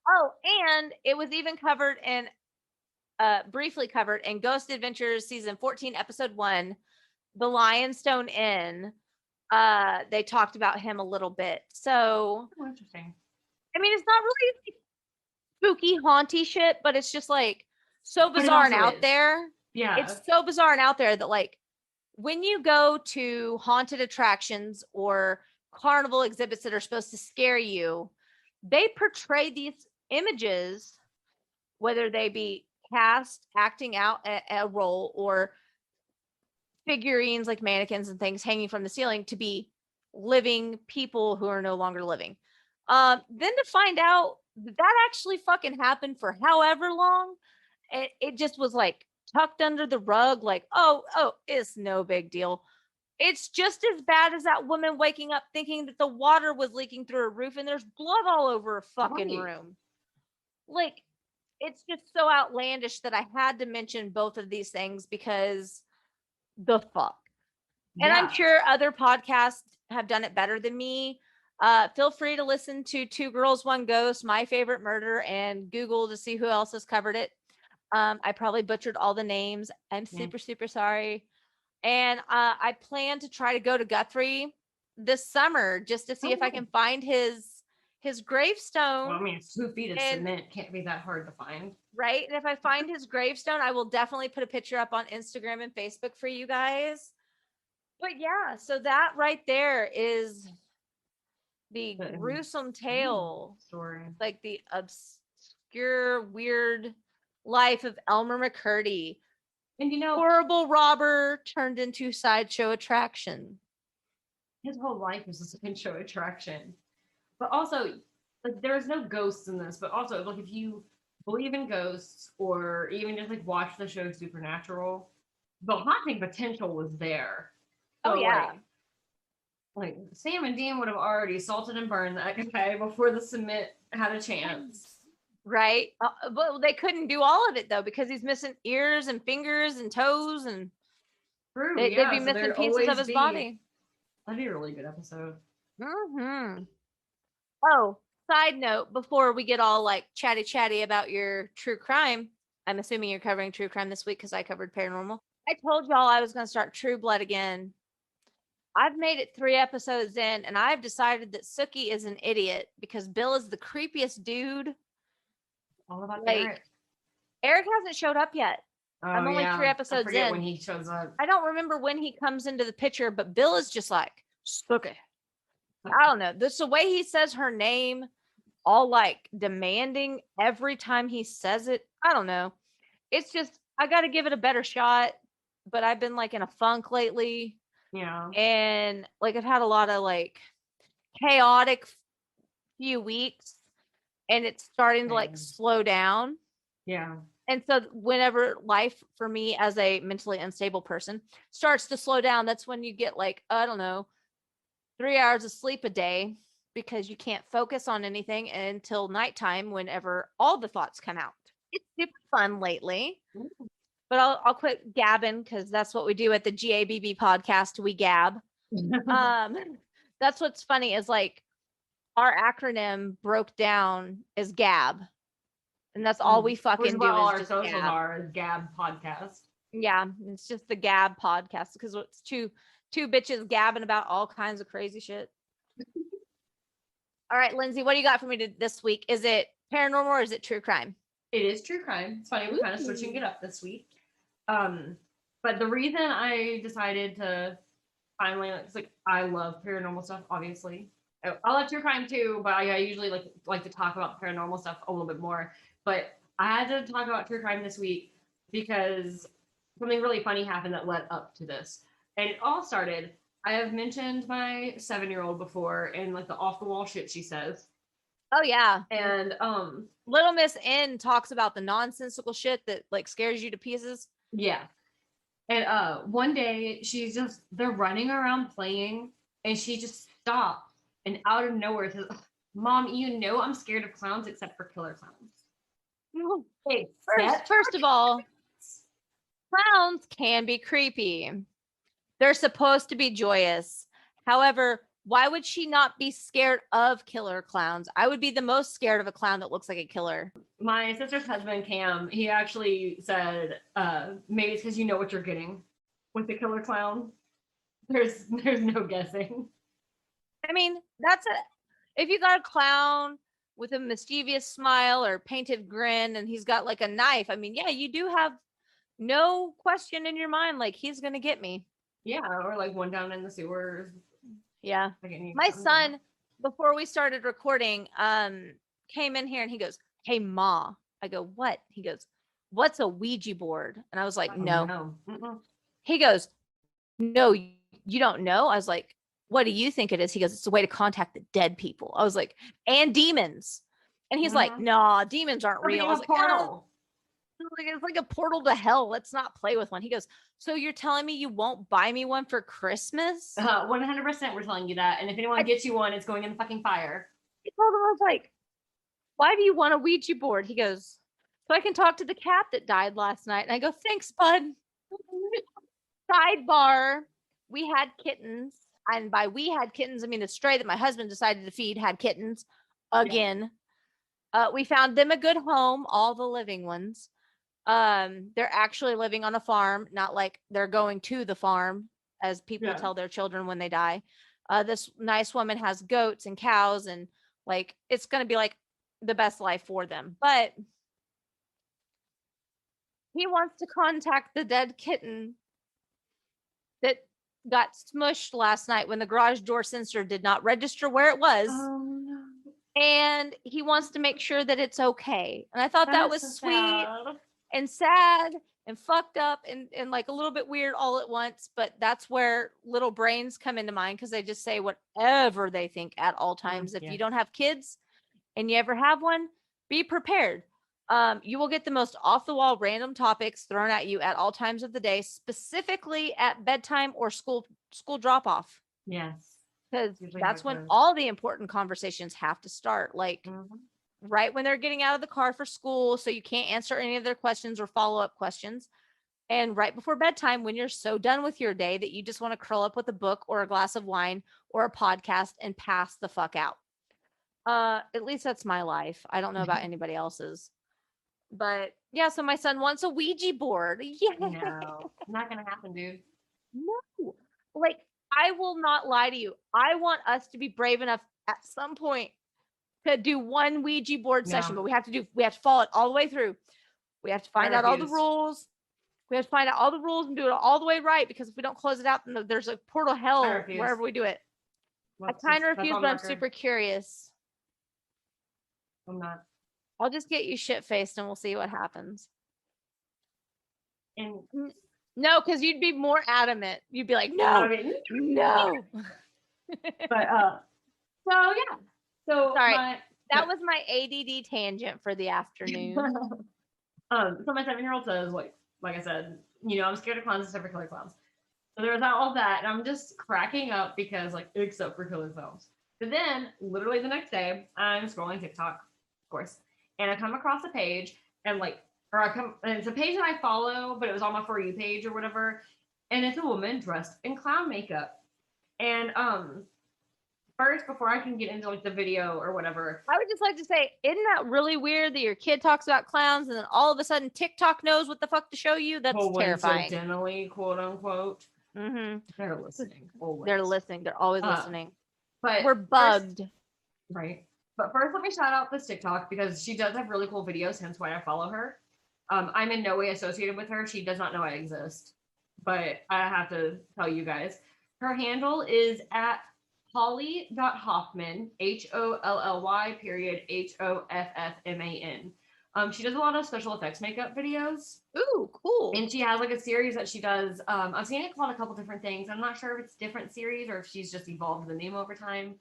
Oh, and it was even covered in briefly covered in Ghost Adventures season 14, episode 1, The Lionstone Inn. they talked about him a little bit. So, Oh, interesting. I mean, it's not really spooky, haunty shit, but it's just like so But it bizarre and also out is. there. Yeah. It's so bizarre and out there that like when you go to haunted attractions or carnival exhibits that are supposed to scare you, they portray these images, whether they be cast acting out a role or figurines like mannequins and things hanging from the ceiling, to be living people who are no longer living. Then to find out that actually fucking happened for however long, it just was like tucked under the rug, like, oh, it's no big deal. It's just as bad as that woman waking up thinking that the water was leaking through her roof and there's blood all over her fucking Right. room. Like, it's just so outlandish that I had to mention both of these things because the fuck. And I'm Yeah. sure other podcasts have done it better than me. Feel free to listen to Two Girls, One Ghost, My Favorite Murder, and Google to see who else has covered it. I probably butchered all the names. I'm super, super sorry. And I plan to try to go to Guthrie this summer just to see if I can find his gravestone. Well, I mean, 2 feet of And- cement can't be that hard to find. Right. And if I find his gravestone, I will definitely put a picture up on Instagram and Facebook for you guys. But yeah, so that right there is the gruesome tale, Story. like the obscure, weird life of Elmer McCurdy. And you know, Horrible robber turned into sideshow attraction. his whole life was a sideshow attraction. But also, like, there's no ghosts in this, but also, like, if you believe in ghosts or even just like watch the show Supernatural, the haunting potential was there. So, Oh yeah. Like Sam and Dean would have already salted and burned that guy before the cement had a chance. Right. But they couldn't do all of it though, because he's missing ears and fingers and toes, and True, they'd be so missing there'd pieces always of his be- body. That'd be a really good episode. Mm-hmm. Oh, side note, before we get all like chatty about your true crime, I'm assuming you're covering true crime this week because I covered paranormal. I told y'all I was going to start True Blood again. I've made it 3 episodes in, and I've decided that Sookie is an idiot because Bill is the creepiest dude. All about Like, Eric. Eric hasn't showed up yet. I'm only 3 episodes I forget in. when he shows up. I don't remember when he comes into the picture, but Bill is just like, Sookie. I don't know. This the way he says her name, all like demanding every time he says it. I don't know. It's just I got to give it a better shot, but I've been like in a funk lately, Yeah. and like I've had a lot of like chaotic few weeks, and it's starting to like slow down. Yeah. And so whenever life for me as a mentally unstable person starts to slow down, that's when you get like, I don't know, 3 hours of sleep a day because you can't focus on anything until nighttime whenever all the thoughts come out. It's super fun lately. But I'll quit gabbing because that's what we do at the GABB podcast. We gab. That's what's funny is like our acronym broke down as GAB. And that's all we fucking do all is our just socials gab. are is Gab podcast. Yeah, it's just the Gab podcast because it's two bitches gabbing about all kinds of crazy shit. All right, Lindsay, what do you got for me this week? Is it paranormal or is it true crime? It is true crime. It's funny, we're kind of switching it up this week. But the reason I decided to finally, it's like I love paranormal stuff, obviously. I love true crime too, but I usually like to talk about paranormal stuff a little bit more. But I had to talk about true crime this week because something really funny happened that led up to this. And it all started, I have mentioned my 7-year-old before and like the off the wall shit she says. Oh yeah. And Little Miss N talks about the nonsensical shit that like scares you to pieces. Yeah. And one day they're running around playing and she just stopped and out of nowhere says, Mom, you know I'm scared of clowns except for killer clowns. Hey, First of all, clowns can be creepy. They're supposed to be joyous. However, why would she not be scared of killer clowns? I would be the most scared of a clown that looks like a killer. My sister's husband, Cam, he actually said, maybe it's because you know what you're getting with the killer clown. There's no guessing. I mean, if you got a clown with a mischievous smile or painted grin and he's got like a knife, I mean, yeah, you do have no question in your mind, like he's gonna get me. Yeah, or like one down in the sewers. Yeah. My son, before we started recording, came in here and he goes, "Hey Ma." I go, "What?" He goes, "What's a Ouija board?" And I was like, "No." He goes, "No, you don't know?" I was like, "What do you think it is?" He goes, "It's a way to contact the dead people." I was like, "And demons." And he's like, "No, demons aren't real." I was like, portal. It's like a portal to hell. Let's not play with one. He goes, "So you're telling me you won't buy me one for Christmas?" 100% we're telling you that. And if anyone gets you one, it's going in the fucking fire. I told him, I was like, "Why do you want a Ouija board?" He goes, "So I can talk to the cat that died last night." And I go, "Thanks, bud." Sidebar, we had kittens. And by we had kittens, I mean the stray that my husband decided to feed had kittens again. We found them a good home, all the living ones. They're actually living on a farm, not like they're going to the farm as people tell their children when they die. This nice woman has goats and cows, and like it's gonna be like the best life for them. But he wants to contact the dead kitten that got smushed last night when the garage door sensor did not register where it was. Oh no. And he wants to make sure that it's okay. And I thought that was so sweet and sad and fucked up and like a little bit weird all at once. But that's where little brains come into mind, because they just say whatever they think at all times. If you don't have kids and you ever have one, be prepared. You will get the most off the wall random topics thrown at you at all times of the day, specifically at bedtime or school drop off. Yes. Because that's when all the important conversations have to start. Like right when they're getting out of the car for school, so you can't answer any of their questions or follow-up questions. And right before bedtime, when you're so done with your day that you just want to curl up with a book or a glass of wine or a podcast and pass the fuck out. At least that's my life. I don't know about anybody else's. But yeah, so my son wants a Ouija board. Yeah. No, not gonna happen, dude. No. Like, I will not lie to you. I want us to be brave enough at some point to do one Ouija board session, but we have to follow it all the way through. We have to find out all the rules. We have to find out all the rules and do it all the way right, because if we don't close it out, then there's a portal hell wherever we do it. I kind of refuse, but I'm super curious. I'm not. I'll just get you shit-faced and we'll see what happens. And no, because you'd be more adamant. You'd be like, no. But so yeah. So sorry. That was my ADD tangent for the afternoon. So my 7-year-old says, like I said, I'm scared of clowns except for killer clowns. So there was all of that, and I'm just cracking up because, like, except for killer clowns. But then, literally the next day, I'm scrolling TikTok, of course, and I come across a page, and it's a page that I follow, but it was on my For You page or whatever, and it's a woman dressed in clown makeup. And first, before I can get into like the video or whatever, I would just like to say, isn't that really weird that your kid talks about clowns and then all of a sudden TikTok knows what the fuck to show you? That's terrifying. Coincidentally, quote unquote. They're listening. Always. They're listening. They're always listening. But we're bugged. Right. But first, let me shout out this TikTok because she does have really cool videos, hence why I follow her. I'm in no way associated with her. She does not know I exist. But I have to tell you guys. Her handle is at Holly.Hoffman, HOLLY.HOFFMAN. She does a lot of special effects makeup videos. Ooh, cool. And she has like a series that she does. I've seen it called a couple different things. I'm not sure if it's different series or if she's just evolved the name over time.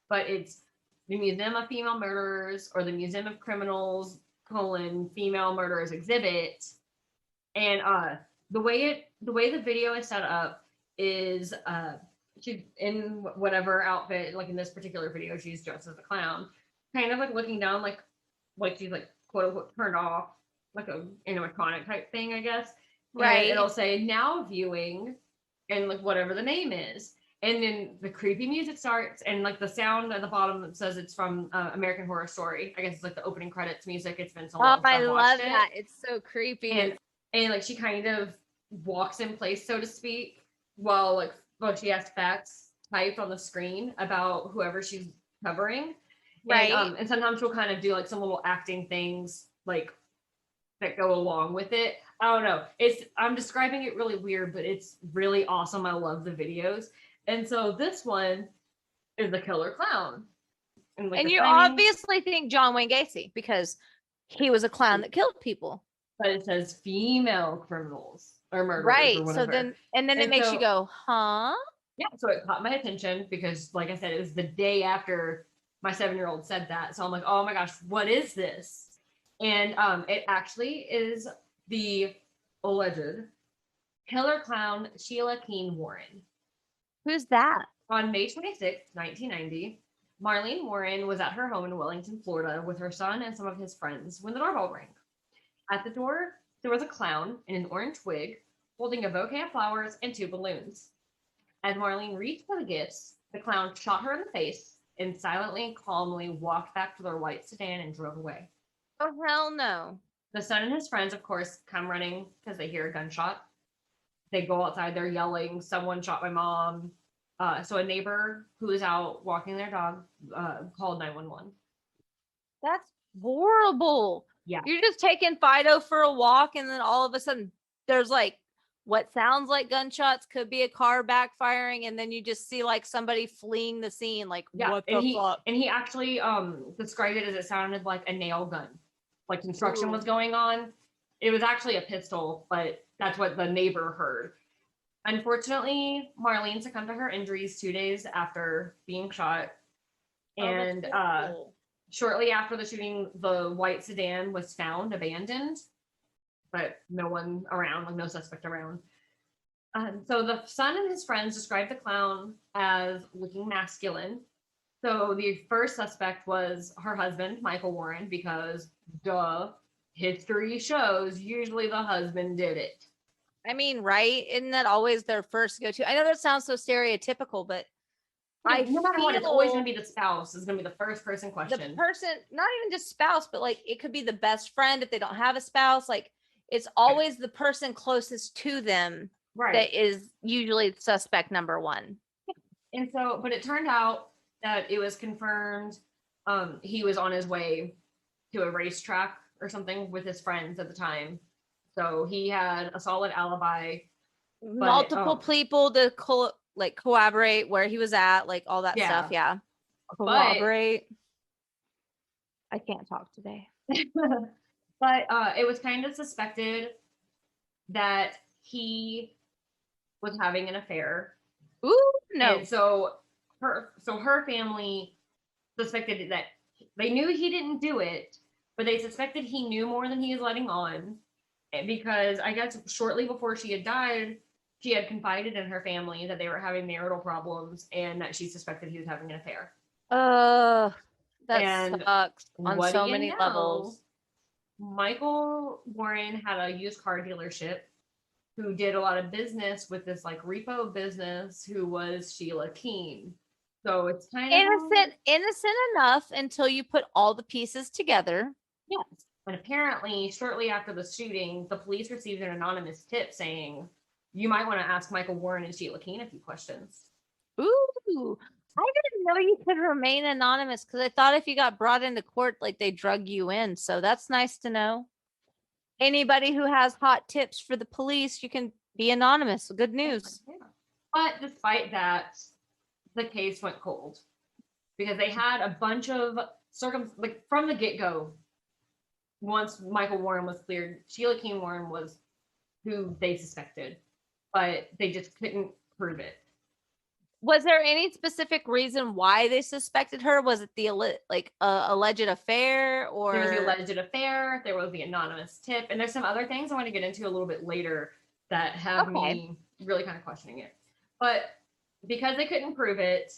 But it's the Museum of Female Murderers or the Museum of Criminals, Female Murderers Exhibit. And the way the video is set up is she's in whatever outfit, like in this particular video, she's dressed as a clown, kind of like looking down, like she's like quote unquote turned off, like a animatronic type thing, I guess. Right. And it'll say now viewing and like whatever the name is. And then the creepy music starts, and like the sound at the bottom that says it's from American Horror Story. I guess it's like the opening credits music. It's been so long. Oh, I love that. It's so creepy. And like she kind of walks in place, so to speak, while like she has facts typed on the screen about whoever she's covering. Right. And sometimes she'll kind of do like some little acting things like that go along with it. I don't know. I'm describing it really weird, but it's really awesome. I love the videos. And so this one is the killer clown. And, and you obviously think John Wayne Gacy because he was a clown that killed people. But it says female criminals or murderers. Right. Or so then it makes you go, huh? Yeah. So it caught my attention because, like I said, it was the day after my 7-year-old said that. So I'm like, oh my gosh, what is this? And it actually is the alleged killer clown Sheila Keen Warren. Who's that? On May 26, 1990, Marlene Warren was at her home in Wellington, Florida, with her son and some of his friends when the doorbell rang. At the door, there was a clown in an orange wig holding a bouquet of flowers and 2 balloons. As Marlene reached for the gifts, the clown shot her in the face and silently and calmly walked back to their white sedan and drove away. Oh, hell no. The son and his friends, of course, come running because they hear a gunshot. They go outside, they're yelling, someone shot my mom. So a neighbor who was out walking their dog called 911. That's horrible. Yeah. You're just taking Fido for a walk, and then all of a sudden there's like what sounds like gunshots, could be a car backfiring, and then you just see like somebody fleeing the scene. Like, what the fuck? And he actually described it as it sounded like a nail gun. Like construction was going on. It was actually a pistol, but that's what the neighbor heard. Unfortunately, Marlene succumbed to her injuries 2 days after being shot. And shortly after the shooting, the white sedan was found abandoned, but no one around, like no suspect around. So the son and his friends described the clown as looking masculine. So the first suspect was her husband, Michael Warren, because history shows usually the husband did it. I mean, right? Isn't that always their first go-to? I know that sounds so stereotypical, but no matter what, it's always going to be the spouse is going to be the first person questioned. The person, not even just spouse, but like it could be the best friend if they don't have a spouse. Like it's always the person closest to them that is usually suspect number one. And so, but it turned out that it was confirmed he was on his way to a racetrack or something with his friends at the time. So he had a solid alibi. Multiple people to corroborate where he was at, like all that stuff. Yeah. Corroborate. I can't talk today. But it was kind of suspected that he was having an affair. Ooh, no. And so her family suspected that they knew he didn't do it, but they suspected he knew more than he was letting on. Because I guess shortly before she had died, she had confided in her family that they were having marital problems and that she suspected he was having an affair. That sucks on so many levels. Michael Warren had a used car dealership who did a lot of business with this like repo business who was Sheila Keen. So it's kind of innocent enough until you put all the pieces together. Yes. And apparently, shortly after the shooting, the police received an anonymous tip saying, you might want to ask Michael Warren and Sheila Keen a few questions. Ooh, I didn't know you could remain anonymous because I thought if you got brought into court, like they drug you in. So that's nice to know. Anybody who has hot tips for the police, you can be anonymous. Good news. Yeah. But despite that, the case went cold because they had a bunch of like from the get-go. Once Michael Warren was cleared, Sheila Keen Warren was who they suspected, but they just couldn't prove it. Was there any specific reason why they suspected her? Was it the alleged affair, or there was the alleged affair? There was the anonymous tip, and there's some other things I want to get into a little bit later that have me really kind of questioning it. But because they couldn't prove it,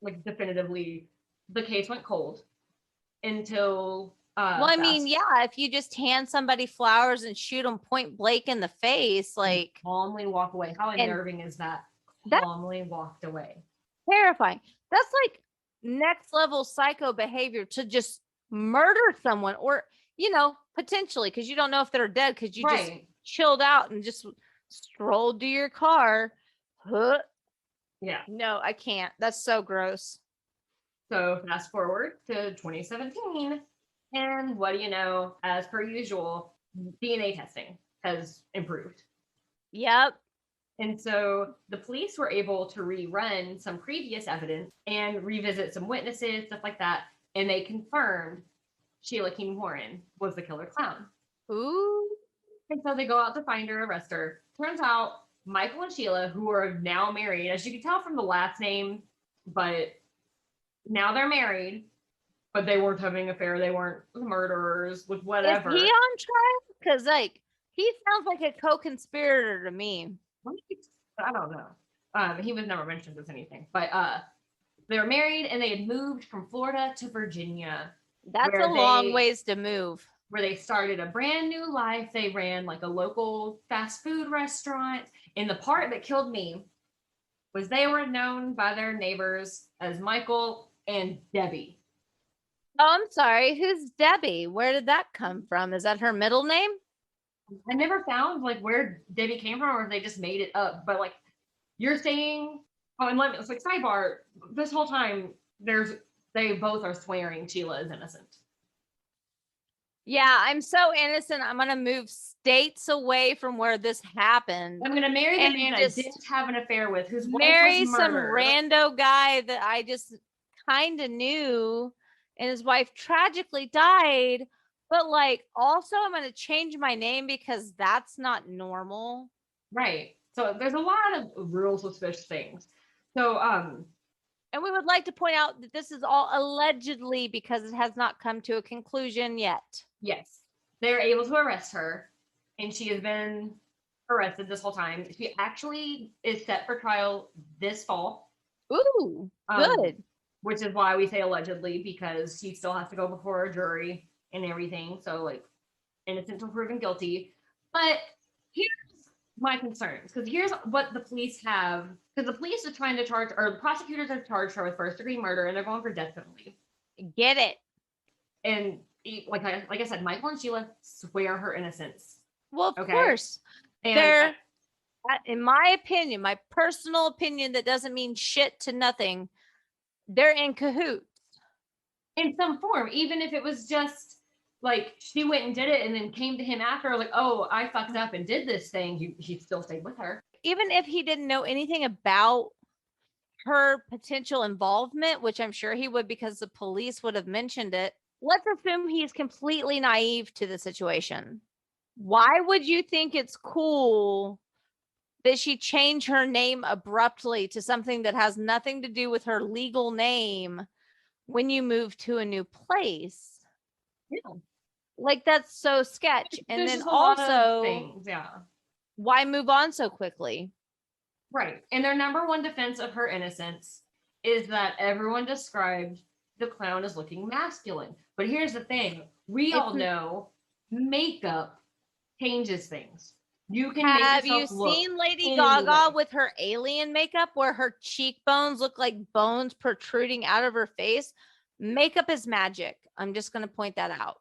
like definitively, the case went cold until. Well, I mean, yeah, if you just hand somebody flowers and shoot them point blank in the face, like calmly walk away. How unnerving is that? Calmly walked away. Terrifying. That's like next level psycho behavior to just murder someone or, potentially, because you don't know if they're dead because you just chilled out and just strolled to your car. Yeah. No, I can't. That's so gross. So fast forward to 2017, and what do you know? As per usual, DNA testing has improved. Yep. And so the police were able to rerun some previous evidence and revisit some witnesses, stuff like that. And they confirmed Sheila Keen Warren was the killer clown. Ooh. And so they go out to find her, arrest her. Turns out Michael and Sheila, who are now married, as you can tell from the last name, but now they're married, but they weren't having an affair. They weren't murderers with whatever. Is he on trial? Because like he sounds like a co-conspirator to me. I don't know. He was never mentioned as anything, but they were married and they had moved from Florida to Virginia. That's a long ways to move. Where they started a brand new life. They ran like a local fast food restaurant. And the part that killed me was they were known by their neighbors as Michael and Debbie. Oh, I'm sorry. Who's Debbie? Where did that come from? Is that her middle name? I never found like where Debbie came from or if they just made it up. But like you're saying, oh, and it's like sidebar, this whole time they both are swearing Sheila is innocent. Yeah, I'm so innocent. I'm gonna move states away from where this happened. I'm gonna marry the man I didn't have an affair with, whose wife was some murdered. rando guy that I just kind of knew, and his wife tragically died. But like, also, I'm gonna change my name because that's not normal. Right. So there's a lot of real suspicious things. So and we would like to point out that this is all allegedly because it has not come to a conclusion yet. Yes, they're able to arrest her, and she has been arrested this whole time. She actually is set for trial this fall. Ooh, good. Which is why we say allegedly, because she still has to go before a jury and everything. So like innocent until proven guilty. But here's my concerns, because here's what the police have, because the police are trying to charge, or the prosecutors have charged her with first-degree murder, and they're going for death penalty. Get it? And like I said, Michael and Sheila swear her innocence. Well, of course. And they're, in my opinion, my personal opinion, that doesn't mean shit to nothing. They're in cahoots. In some form, even if it was just like she went and did it and then came to him after, like, oh, I fucked up and did this thing, he still stayed with her. Even if he didn't know anything about her potential involvement, which I'm sure he would because the police would have mentioned it, let's assume he's completely naive to the situation. Why would you think it's cool that she changed her name abruptly to something that has nothing to do with her legal name when you move to a new place? Yeah. Like, that's so sketch. And then also things, yeah. Why move on so quickly? Right. And their number one defense of her innocence is that everyone described the clown as looking masculine. But here's the thing. We all know makeup changes things. You can have you seen Lady Gaga with her alien makeup where her cheekbones look like bones protruding out of her face? Makeup is magic. I'm just going to point that out.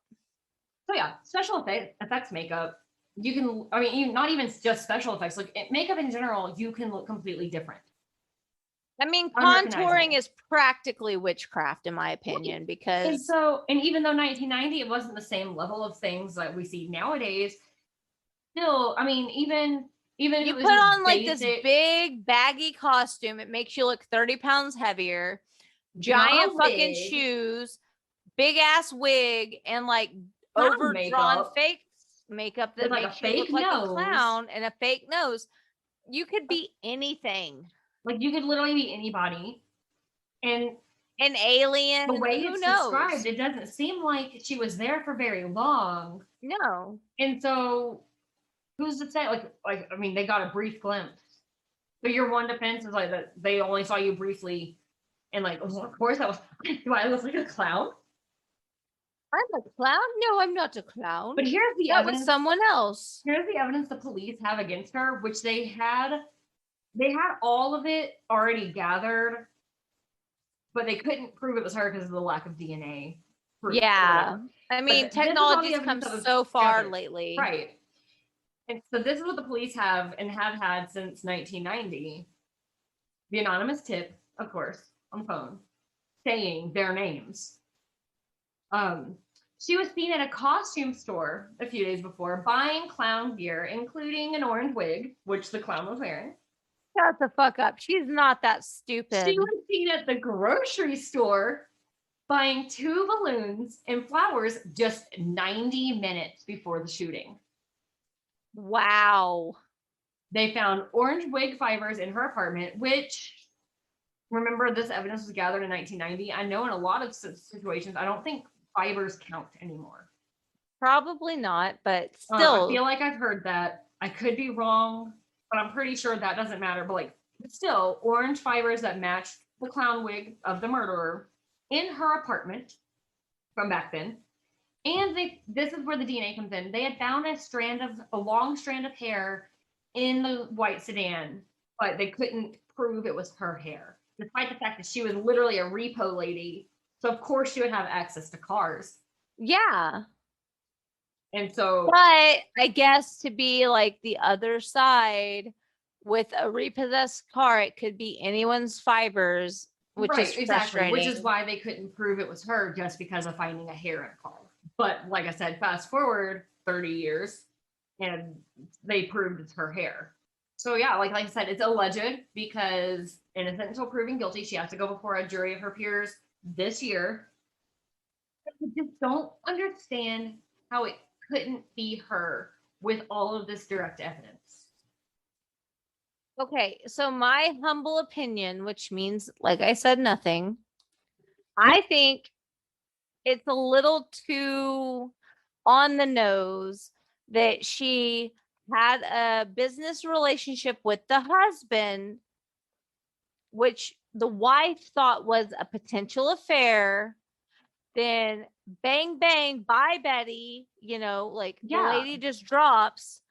So yeah, special effects makeup. You can, I mean, not even just special effects, like makeup in general, you can look completely different. I mean, contouring is practically witchcraft, in my opinion, because and even though 1990, it wasn't the same level of things that we see nowadays. Still, I mean, even if you it was put on like this big baggy costume, it makes you look 30 pounds heavier, giant fucking shoes, big ass wig, and like overdrawn fake makeup that makes you look like a clown and a fake nose. You could be anything. Like you could literally be anybody. And an alien. The way it's described, it doesn't seem like she was there for very long. No. And so who's to say? Like I mean, they got a brief glimpse. So your one defense is like that they only saw you briefly, and like, of course, that was. Do I look like a clown? I'm a clown? No, I'm not a clown. But here's the evidence. Was someone else. Here's the evidence the police have against her, which they had all of it already gathered, but they couldn't prove it was her because of the lack of DNA. Yeah. I mean, technology's come so far lately. Right. And so this is what the police have and have had since 1990. the anonymous tip, of course, on the phone, saying their names. She was seen at a costume store a few days before buying clown gear, including an orange wig, which the clown was wearing. Shut the fuck up. She's not that stupid. She was seen at the grocery store buying 2 balloons and flowers just 90 minutes before the shooting. Wow. They found orange wig fibers in her apartment, which, remember, this evidence was gathered in 1990. I know in a lot of situations, I don't think fibers count anymore. Probably not, but I still. feel like I've heard that. I could be wrong, but I'm pretty sure that doesn't matter. But like, still, orange fibers that match the clown wig of the murderer in her apartment from back then. And this is where the DNA comes in. They had found a long strand of hair in the white sedan, but they couldn't prove it was her hair, despite the fact that she was literally a repo lady. So of course she would have access to cars. Yeah. And so, but I guess to be like the other side with a repossessed car, it could be anyone's fibers, which right, is frustrating. exactly, which is why they couldn't prove it was her just because of finding a hair in a car. But like I said, fast forward 30 years and they proved it's her hair. So yeah, like I said, it's alleged because innocent until proven guilty. She has to go before a jury of her peers this year. I just don't understand how it couldn't be her with all of this direct evidence. Okay, so my humble opinion, which means, like I said, nothing, I think it's a little too on the nose that she had a business relationship with the husband, which the wife thought was a potential affair. Then bang, bang, bye, Betty. The lady just drops.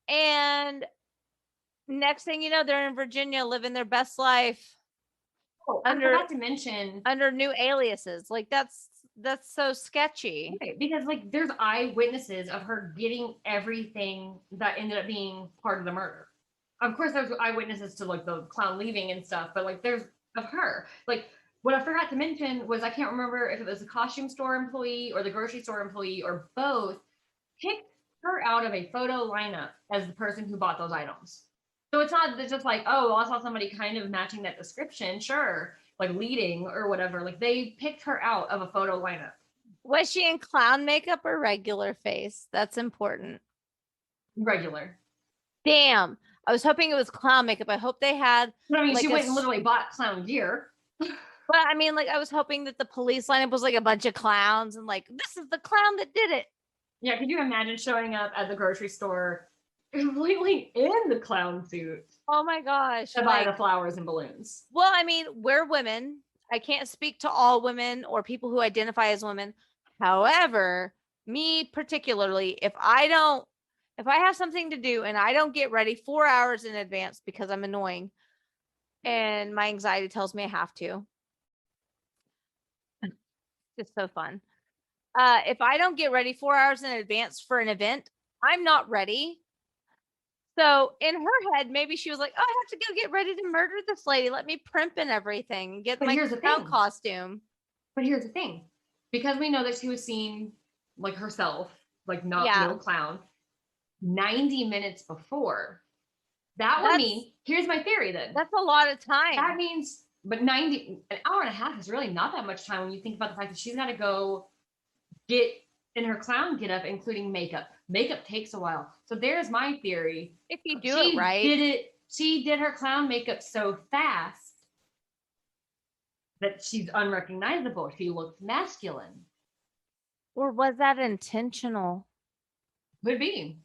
And next thing you know, they're in Virginia living their best life. Oh, I forgot to mention, under new aliases. Like that's so sketchy. Right, because like there's eyewitnesses of her getting everything that ended up being part of the murder. Of course, there's eyewitnesses to like the clown leaving and stuff, but like there's of her. Like what I forgot to mention was I can't remember if it was a costume store employee or the grocery store employee or both picked her out of a photo lineup as the person who bought those items. So it's not just like, oh, I saw somebody kind of matching that description, sure, like leading or whatever. Like they picked her out of a photo lineup. Was she in clown makeup or regular face? That's important. Regular. Damn. I was hoping it was clown makeup. I hope they had. I mean, she went and literally bought clown gear. But I mean, like, I was hoping that the police lineup was like a bunch of clowns and like, this is the clown that did it. Yeah, could you imagine showing up at the grocery store completely in the clown suit? Oh my gosh. To buy the flowers and balloons. Well, I mean, we're women. I can't speak to all women or people who identify as women. However, me particularly, if I have something to do and I don't get ready 4 hours in advance because I'm annoying and my anxiety tells me I have to. It's so fun. If I don't get ready 4 hours in advance for an event, I'm not ready. So in her head, maybe she was like, oh, I have to go get ready to murder this lady. Let me primp and everything and get my clown costume. But here's the thing. Because we know that she was seen like herself, like no clown, 90 minutes before. That would mean, here's my theory then. That's a lot of time. That means, but an hour and a half is really not that much time when you think about the fact that she's got to go get in her clown get up, including makeup. Makeup takes a while. So there's my theory. If you do it right. She did her clown makeup so fast that she's unrecognizable. She looks masculine. Or was that intentional? Could be.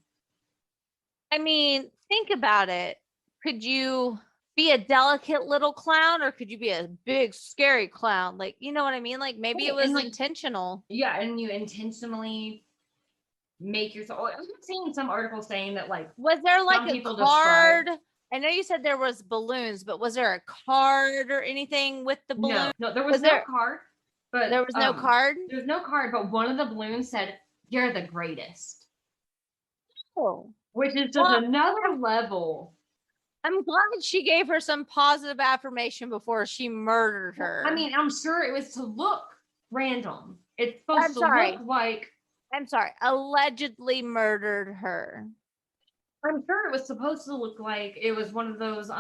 I mean, think about it. Could you be a delicate little clown or could you be a big, scary clown? Like, you know what I mean? Like maybe it was intentional. Yeah, and you intentionally make yourself. I'm seeing some articles saying that like. Was there like a card? I know you said there was balloons, but was there a card or anything with the balloon? No, there was no card. But there was no card? There's no card, but one of the balloons said, "You're the greatest." Oh. Which is just another level I'm glad she gave her some positive affirmation before she murdered her. I mean, I'm sure it was to look random. It's supposed to look like. I'm sorry, allegedly murdered her. I'm sure it was supposed to look like it was one of those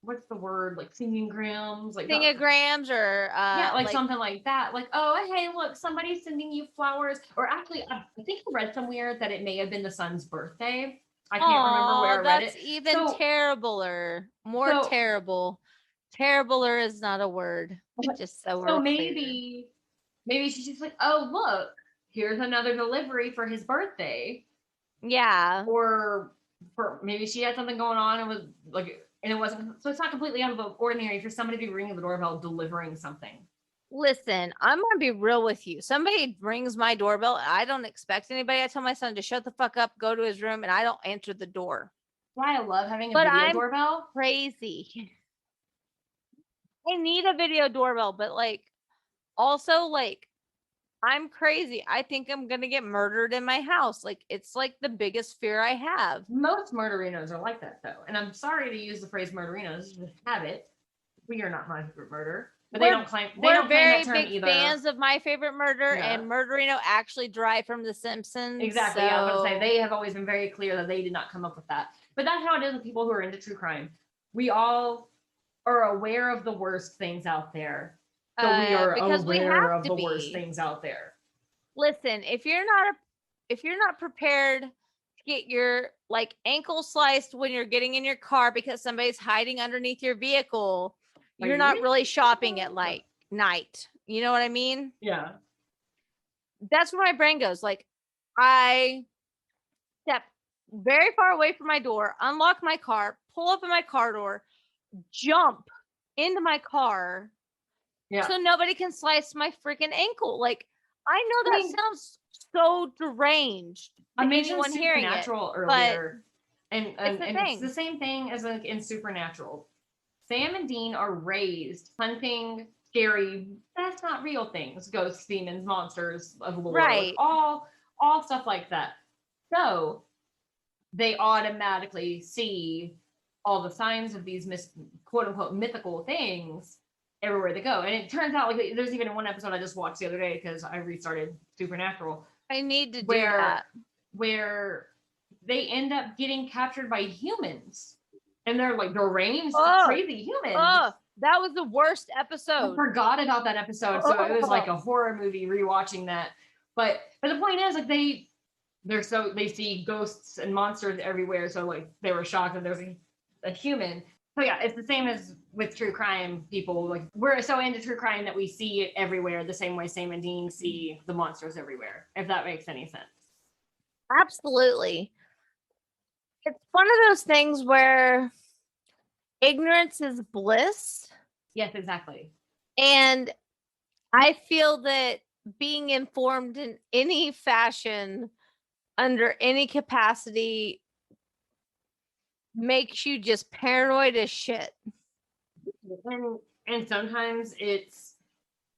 what's the word, like singing-grams, like singograms, or yeah, like something like that. Like, oh, hey, look, somebody's sending you flowers. Or actually, I think I read somewhere that it may have been the son's birthday. I can't remember where I read it. That's even terribler. More terrible. Terribler is not a word. Just so maybe she's just like, oh, look, here's another delivery for his birthday. Yeah. Or maybe she had something going on and was like, and it wasn't, so it's not completely out of the ordinary for somebody to be ringing the doorbell delivering something. Listen, I'm gonna be real with you. Somebody rings my doorbell, I don't expect anybody. I tell my son to shut the fuck up, go to his room, and I don't answer the door. Why I love having a video doorbell. Crazy. I need a video doorbell, but like, also like, I'm crazy. I think I'm gonna get murdered in my house. Like, it's like the biggest fear I have. Most murderinos are like that, though, and I'm sorry to use the phrase murderinos. Just have it. We are not My Favorite Murder, but they don't claim. They don't claim that term either. We're very big fans of My Favorite Murder, and Murderino actually derived from The Simpsons. Exactly. So. Yeah, I was gonna say they have always been very clear that they did not come up with that. But that's how it is with people who are into true crime. We all are aware of the worst things out there. So we are aware of the worst things out there. Listen, if you're not prepared to get your like ankle sliced when you're getting in your car because somebody's hiding underneath your vehicle, you're not really shopping at like night. You know what I mean? Yeah. That's where my brain goes. Like, I step very far away from my door, unlock my car, pull up in my car door, jump into my car. Yeah. So nobody can slice my freaking ankle. Like, I know that sounds so deranged. I mentioned Supernatural earlier, and it's the same thing as like in Supernatural. Sam and Dean are raised hunting scary, that's not real things, ghosts, demons, monsters of lore, right? Like all stuff like that. So they automatically see all the signs of these quote unquote mythical things everywhere they go. And it turns out, like, there's even one episode I just watched the other day because I restarted Supernatural. I need to do that. Where they end up getting captured by humans. And they're like deranged, crazy humans. That was the worst episode. I forgot about that episode. So it was like a horror movie rewatching that. But the point is, like, they see ghosts and monsters everywhere. So like they were shocked that there's a human. So yeah, it's the same as with true crime people. Like, we're so into true crime that we see it everywhere the same way Sam and Dean see the monsters everywhere, if that makes any sense. Absolutely. It's one of those things where ignorance is bliss. Yes, exactly. And I feel that being informed in any fashion, under any capacity, makes you just paranoid as shit. And sometimes it's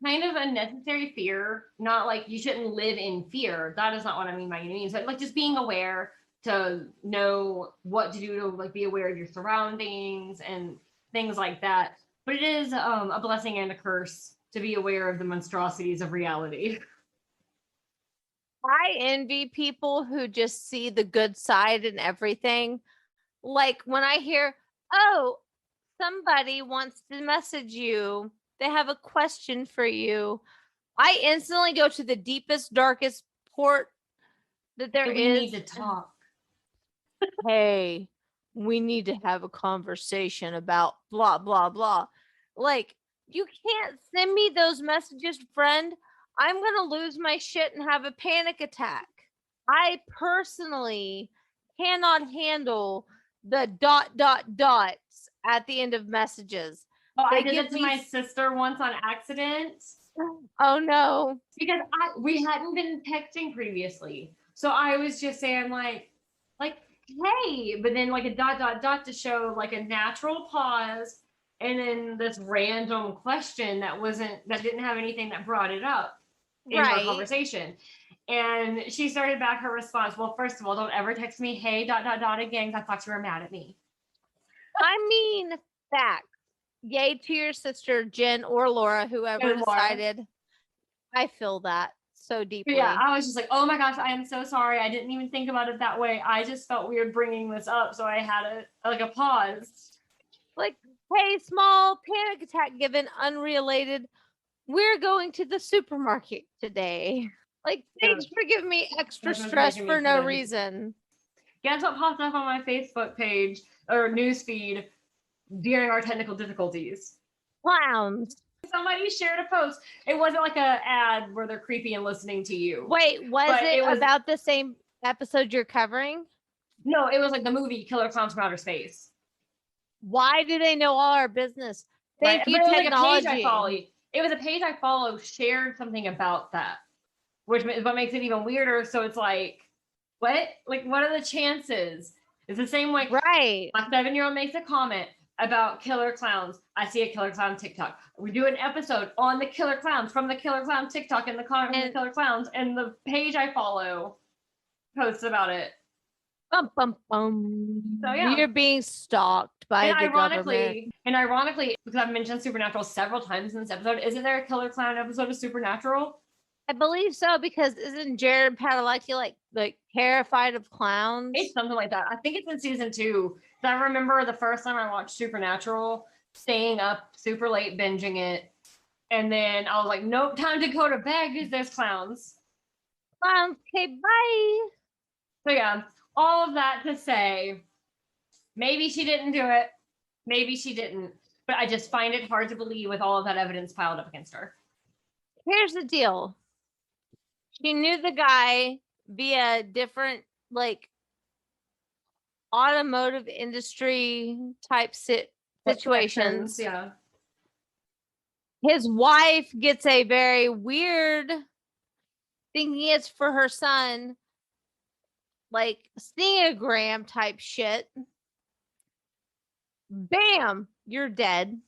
kind of a necessary fear. Not like you shouldn't live in fear. That is not what I mean by any means. But like just being aware to know what to do to like be aware of your surroundings and things like that. But it is a blessing and a curse to be aware of the monstrosities of reality. I envy people who just see the good side in everything. Like when I hear, oh, somebody wants to message you, they have a question for you, I instantly go to the deepest, darkest port that there is. We need to talk. Hey, we need to have a conversation about blah, blah, blah. Like, you can't send me those messages, friend. I'm going to lose my shit and have a panic attack. I personally cannot handle the ... at the end of messages. Oh, I did it to my sister once on accident. Oh no. Because we hadn't been texting previously. So I was just saying like, hey, but then like a ... to show like a natural pause and then this random question that didn't have anything that brought it up in our conversation. And she started back her response. Well, first of all, don't ever text me, hey, ... again, 'cause I thought you were mad at me. I mean, facts. Yay to your sister, Jen or Laura, whoever Jen or Laura. decided. I feel that so But deeply. yeah, I was just like, oh my gosh, I am so sorry. I didn't even think about it that way. I just felt weird bringing this up, so I had a pause. Like, hey, small panic attack given unrelated. We're going to the supermarket today. Like, thanks for giving me extra That was stress making me for no cringe. reason. Guess what popped up on my Facebook page or newsfeed during our technical difficulties? Clowns. Somebody shared a post. It wasn't like a ad where they're creepy and listening to you. Wait, was But it it was- about the same episode you're covering? No, it was like the movie Killer Clowns from Outer Space. Why do they know all our business? Thank Right? you, But it was technology. like a page I follow. It was a page I follow shared something about that, which is what makes it even weirder. So it's like, what? Like, what are the chances? It's the same way. Right. My 7-year-old makes a comment about killer clowns. I see a killer clown TikTok. We do an episode on the killer clowns from the killer clown TikTok and the comment from the killer clowns, and the page I follow posts about it. Bum, bum, bum. So, yeah. You're being stalked by And the government. ironically, because I've mentioned Supernatural several times in this episode, isn't there a killer clown episode of Supernatural? I believe so, because isn't Jared Padalecki like terrified of clowns? It's something like that. I think it's in season 2. So I remember the first time I watched Supernatural, staying up super late, binging it. And then I was like, nope, time to go to bed because there's clowns. Clowns, okay, bye. So yeah, all of that to say, maybe she didn't do it. Maybe she didn't. But I just find it hard to believe with all of that evidence piled up against her. Here's the deal. She knew the guy via different, like, automotive industry type situations. Yeah. His wife gets a very weird, thinking it's for her son, like sneagram type shit. Bam, you're dead.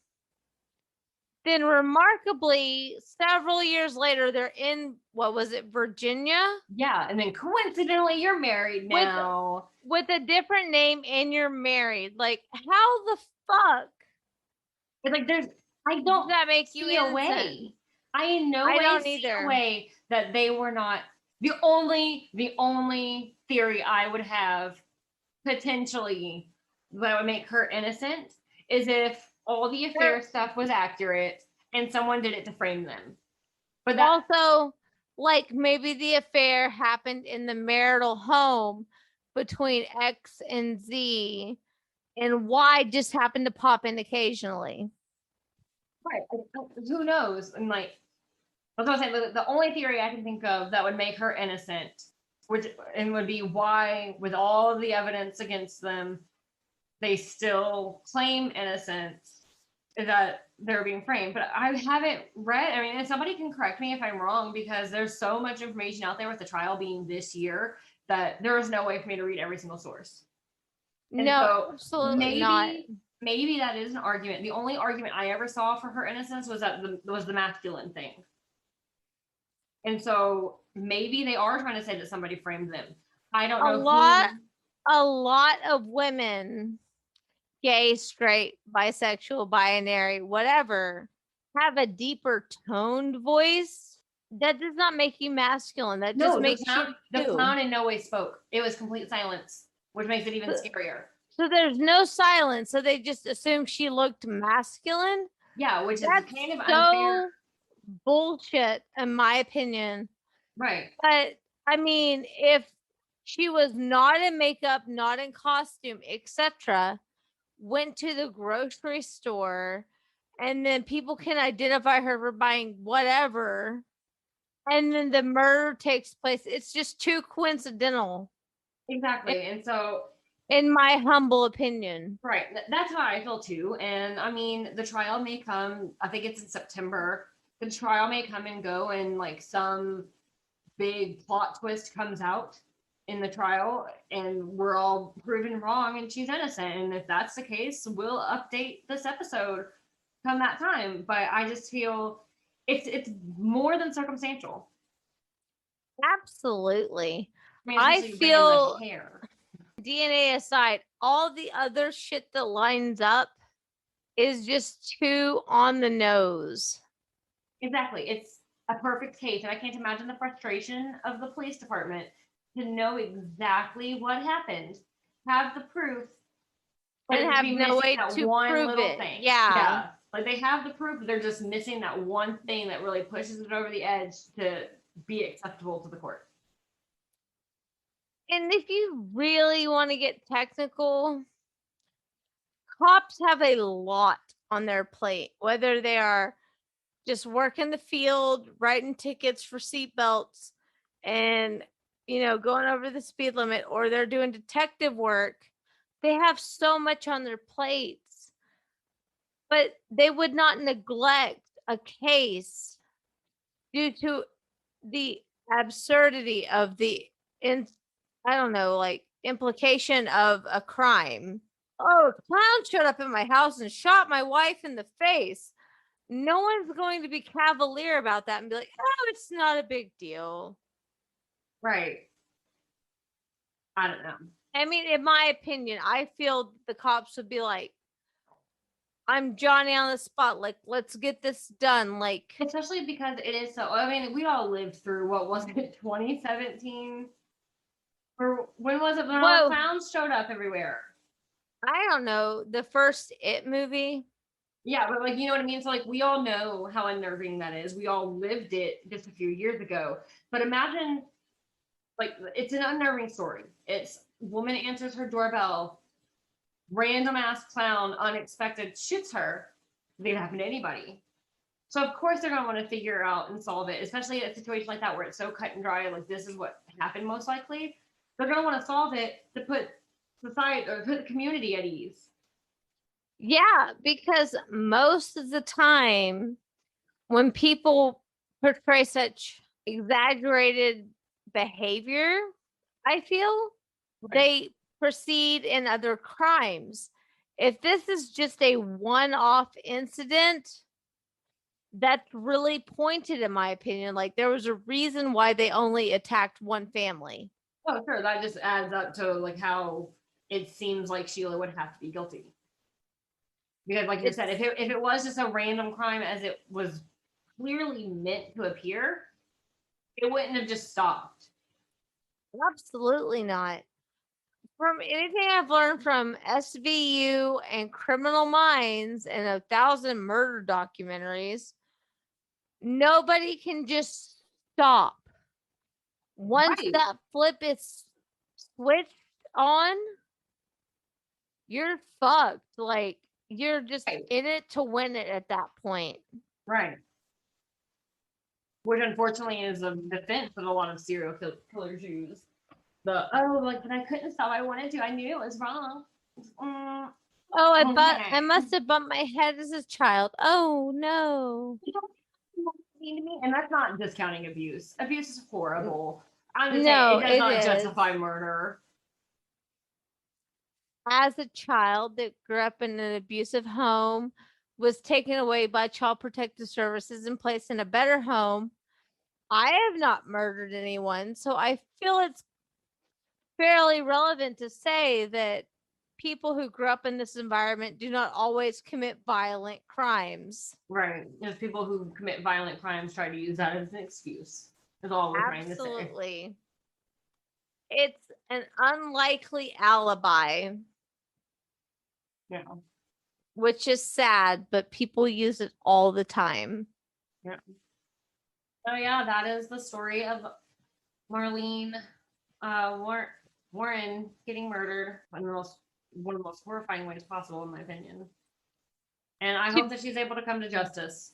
Then remarkably, several years later, they're in, what was it, Virginia? Yeah, and then coincidentally, you're married now. With a different name, and you're married. Like, how the fuck? It's like I don't Does that make you see a innocent? way. I in no I way don't see either. a way that they were not the only theory I would have potentially that would make her innocent is if all the affair stuff was accurate and someone did it to frame them. But that Also, like, maybe the affair happened in the marital home between X and Z, and Y just happened to pop in occasionally. right, who knows? And like I was gonna say the only theory I can think of that would make her innocent, would be why, with all of the evidence against them, they still claim innocence, is that they're being framed. But I haven't read, I mean, and somebody can correct me if I'm wrong, because there's so much information out there with the trial being this year that there is no way for me to read every single source. And No, so absolutely not. maybe that is an argument. The only argument I ever saw for her innocence was that was the masculine thing. And so maybe they are trying to say that somebody framed them. I don't know. A lot of women, gay, straight, bisexual, binary, whatever, have a deeper toned voice. That does not make you masculine. That just makes the clown in no way spoke. It was complete silence, which makes it even scarier. So there's no silence. So they just assumed she looked masculine. Yeah, which is That's kind of so unfair. Bullshit, in my opinion. Right. But I mean, if she was not in makeup, not in costume, etc., went to the grocery store, and then people can identify her for buying whatever, and then the murder takes place, it's just too coincidental. Exactly. And so, in my humble opinion. Right. That's how I feel too. And I mean, the trial may come, I think it's in September. The trial may come and go, and like some big plot twist comes out in the trial, and we're all proven wrong and she's innocent. And if that's the case, we'll update this episode come that time. But I just feel it's more than circumstantial. Absolutely. I mean, I feel DNA aside, all the other shit that lines up is just too on the nose. Exactly. It's a perfect case. And I can't imagine the frustration of the police department to know exactly what happened, have the proof, but And just have be no missing way that to one prove little it. thing. Yeah. Like they have the proof, but they're just missing that one thing that really pushes it over the edge to be acceptable to the court. And if you really want to get technical, cops have a lot on their plate, whether they are just working the field, writing tickets for seatbelts, and going over the speed limit, or they're doing detective work. They have so much on their plates, but they would not neglect a case due to the absurdity of the implication of a crime. Oh, a clown showed up at my house and shot my wife in the face. No one's going to be cavalier about that and be like, oh, it's not a big deal. Right. I don't know. I mean, in my opinion, I feel the cops would be like, I'm Johnny on the spot. Like, let's get this done. Like, especially because it is so, I mean, we all lived through, what was it, 2017? Or when was it when all the clowns showed up everywhere? I don't know. The first It movie. Yeah, but like, you know what I mean? So like, we all know how unnerving that is. We all lived it just a few years ago. But imagine, like, it's an unnerving story. It's woman answers her doorbell, random ass clown, unexpected, shoots her. It could happen to anybody. So of course they're gonna want to figure out and solve it, especially in a situation like that where it's so cut and dry. Like this is what happened most likely. They're gonna want to solve it to put society or put the community at ease. Yeah, because most of the time when people portray such exaggerated behavior, I feel they proceed in other crimes. If this is just a one-off incident, that's really pointed, in my opinion. Like there was a reason why they only attacked one family. Oh, sure. That just adds up to like how it seems like Sheila would have to be guilty. Because like you said, if it was just a random crime as it was clearly meant to appear, it wouldn't have just stopped. Absolutely not. From anything I've learned from SVU and Criminal Minds and 1,000 murder documentaries, nobody can just stop. Once that flip is switched on, you're fucked. Like, you're just in it to win it at that point. Right. Which unfortunately is a defense that a lot of serial killers use. But I couldn't stop. I wanted to. I knew it was wrong. I must have bumped my head as a child. Oh no. And that's not discounting abuse. Abuse is horrible. I'm just saying it does not justify murder. As a child that grew up in an abusive home, was taken away by Child Protective Services and placed in a better home, I have not murdered anyone. So I feel it's fairly relevant to say that people who grew up in this environment do not always commit violent crimes. Right. There's people who commit violent crimes try to use that as an excuse. Is all we're trying to say. Absolutely. It's an unlikely alibi. Yeah. Which is sad, but people use it all the time. Yeah. So yeah, that is the story of Marlene Warren getting murdered in one of the most horrifying ways possible, in my opinion. And I hope that she's able to come to justice.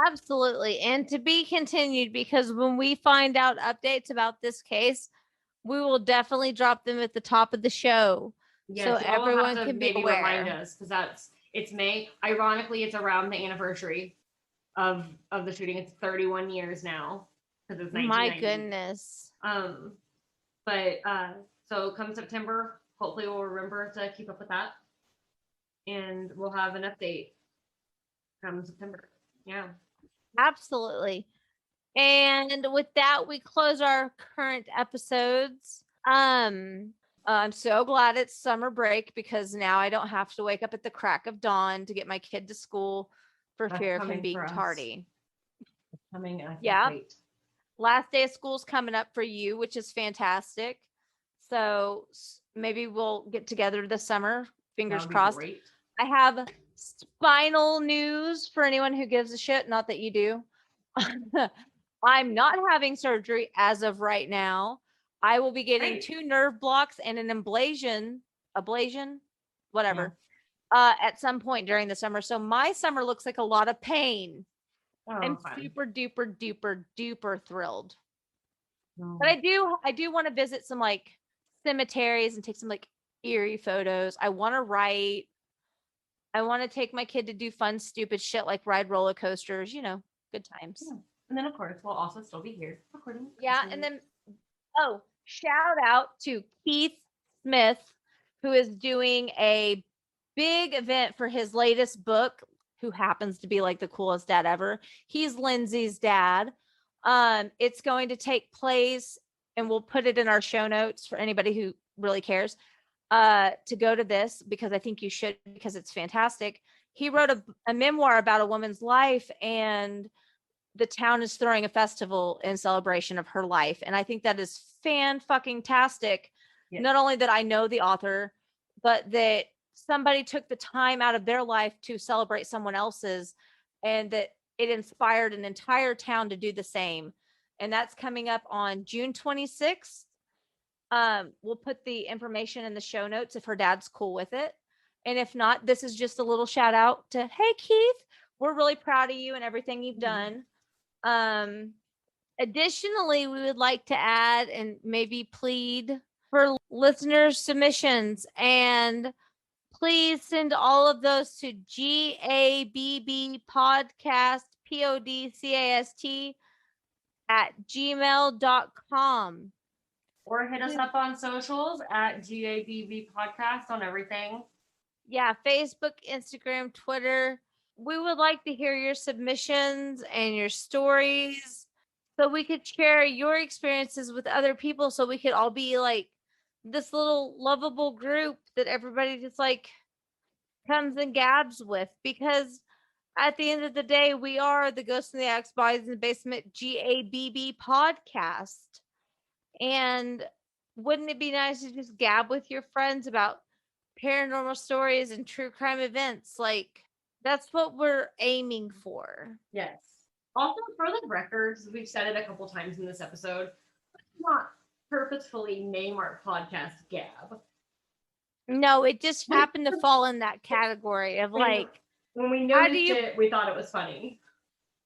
Absolutely. And to be continued, because when we find out updates about this case, we will definitely drop them at the top of the show. Yeah, so everyone can be aware. Remind us, because it's May. Ironically, it's around the anniversary of the shooting. It's 31 years now, because it's 1990. My goodness. So come September, hopefully we'll remember to keep up with that, and we'll have an update come September. Yeah, absolutely. And with that, we close our current episodes. I'm so glad it's summer break because now I don't have to wake up at the crack of dawn to get my kid to school for That's fear of him coming being for us. tardy. It's coming, and I can't Yeah. wait. Last day of school's coming up for you, which is fantastic. So maybe we'll get together this summer. Fingers That would be crossed. great. I have spinal news for anyone who gives a shit. Not that you do. I'm not having surgery as of right now. I will be getting Great. 2 nerve blocks and an ablation, whatever, at some point during the summer. So my summer looks like a lot of pain. Oh, I'm fine. super duper duper duper thrilled. No. But I do want to visit some like cemeteries and take some like eerie photos. I want to write. I want to take my kid to do fun, stupid shit like ride roller coasters, good times. Yeah. And then, of course, we'll also still be here recording. Yeah. And then, shout out to Keith Smith, who is doing a big event for his latest book, who happens to be like the coolest dad ever. He's Lindsey's dad. It's going to take place, and we'll put it in our show notes for anybody who really cares to go to this, because I think you should, because it's fantastic. He wrote a memoir about a woman's life, and the town is throwing a festival in celebration of her life. And I think that is fan-fucking-tastic. Yes. Not only that I know the author, but that somebody took the time out of their life to celebrate someone else's, and that it inspired an entire town to do the same. And that's coming up on June 26th. We'll put the information in the show notes if her dad's cool with it. And if not, this is just a little shout out to, hey, Keith, we're really proud of you and everything you've done. Additionally, we would like to add and maybe plead for listeners' submissions, and please send all of those to GABB podcast, PODCAST @gmail.com. Or hit us up on socials at GABB Podcast on everything. Yeah, Facebook, Instagram, Twitter. We would like to hear your submissions and your stories so we could share your experiences with other people, so we could all be like this little lovable group that everybody just like comes and gabs with. Because at the end of the day, we are the Ghosts in the Attic, Bodies in the Basement GABB podcast. And wouldn't it be nice to just gab with your friends about paranormal stories and true crime events? Like, that's what we're aiming for. Yes. Also, for the records, we've said it a couple times in this episode, let's not purposefully name our podcast Gab. No, it just happened to fall in that category of like, when we noticed it, we thought it was funny.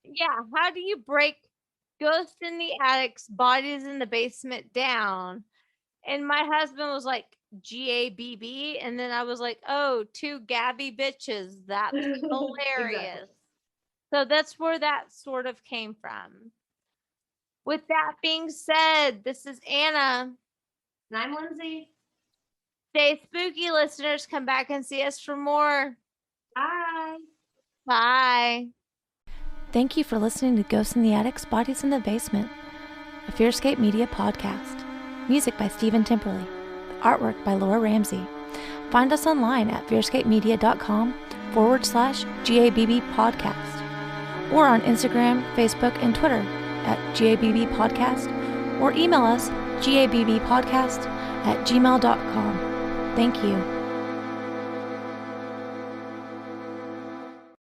Yeah, how do you break Ghosts in the Attic's Bodies in the Basement down? And my husband was like, GABB, and then I was like, oh, 2 Gabby bitches. That's hilarious. Exactly. So that's where that sort of came from. With that being said, this is Anna. And I'm Lindsey. Stay spooky, listeners. Come back and see us for more. Bye. Bye. Thank you for listening to Ghosts in the Attic, Bodies in the Basement, a Fearscape Media podcast. Music by Stephen Timperley. Artwork by Laura Ramsey. Find us online at fearscapemedia.com/GABB podcast, or on Instagram, Facebook, and Twitter at GABB podcast, or email us gabbpodcast@gmail.com. Thank you.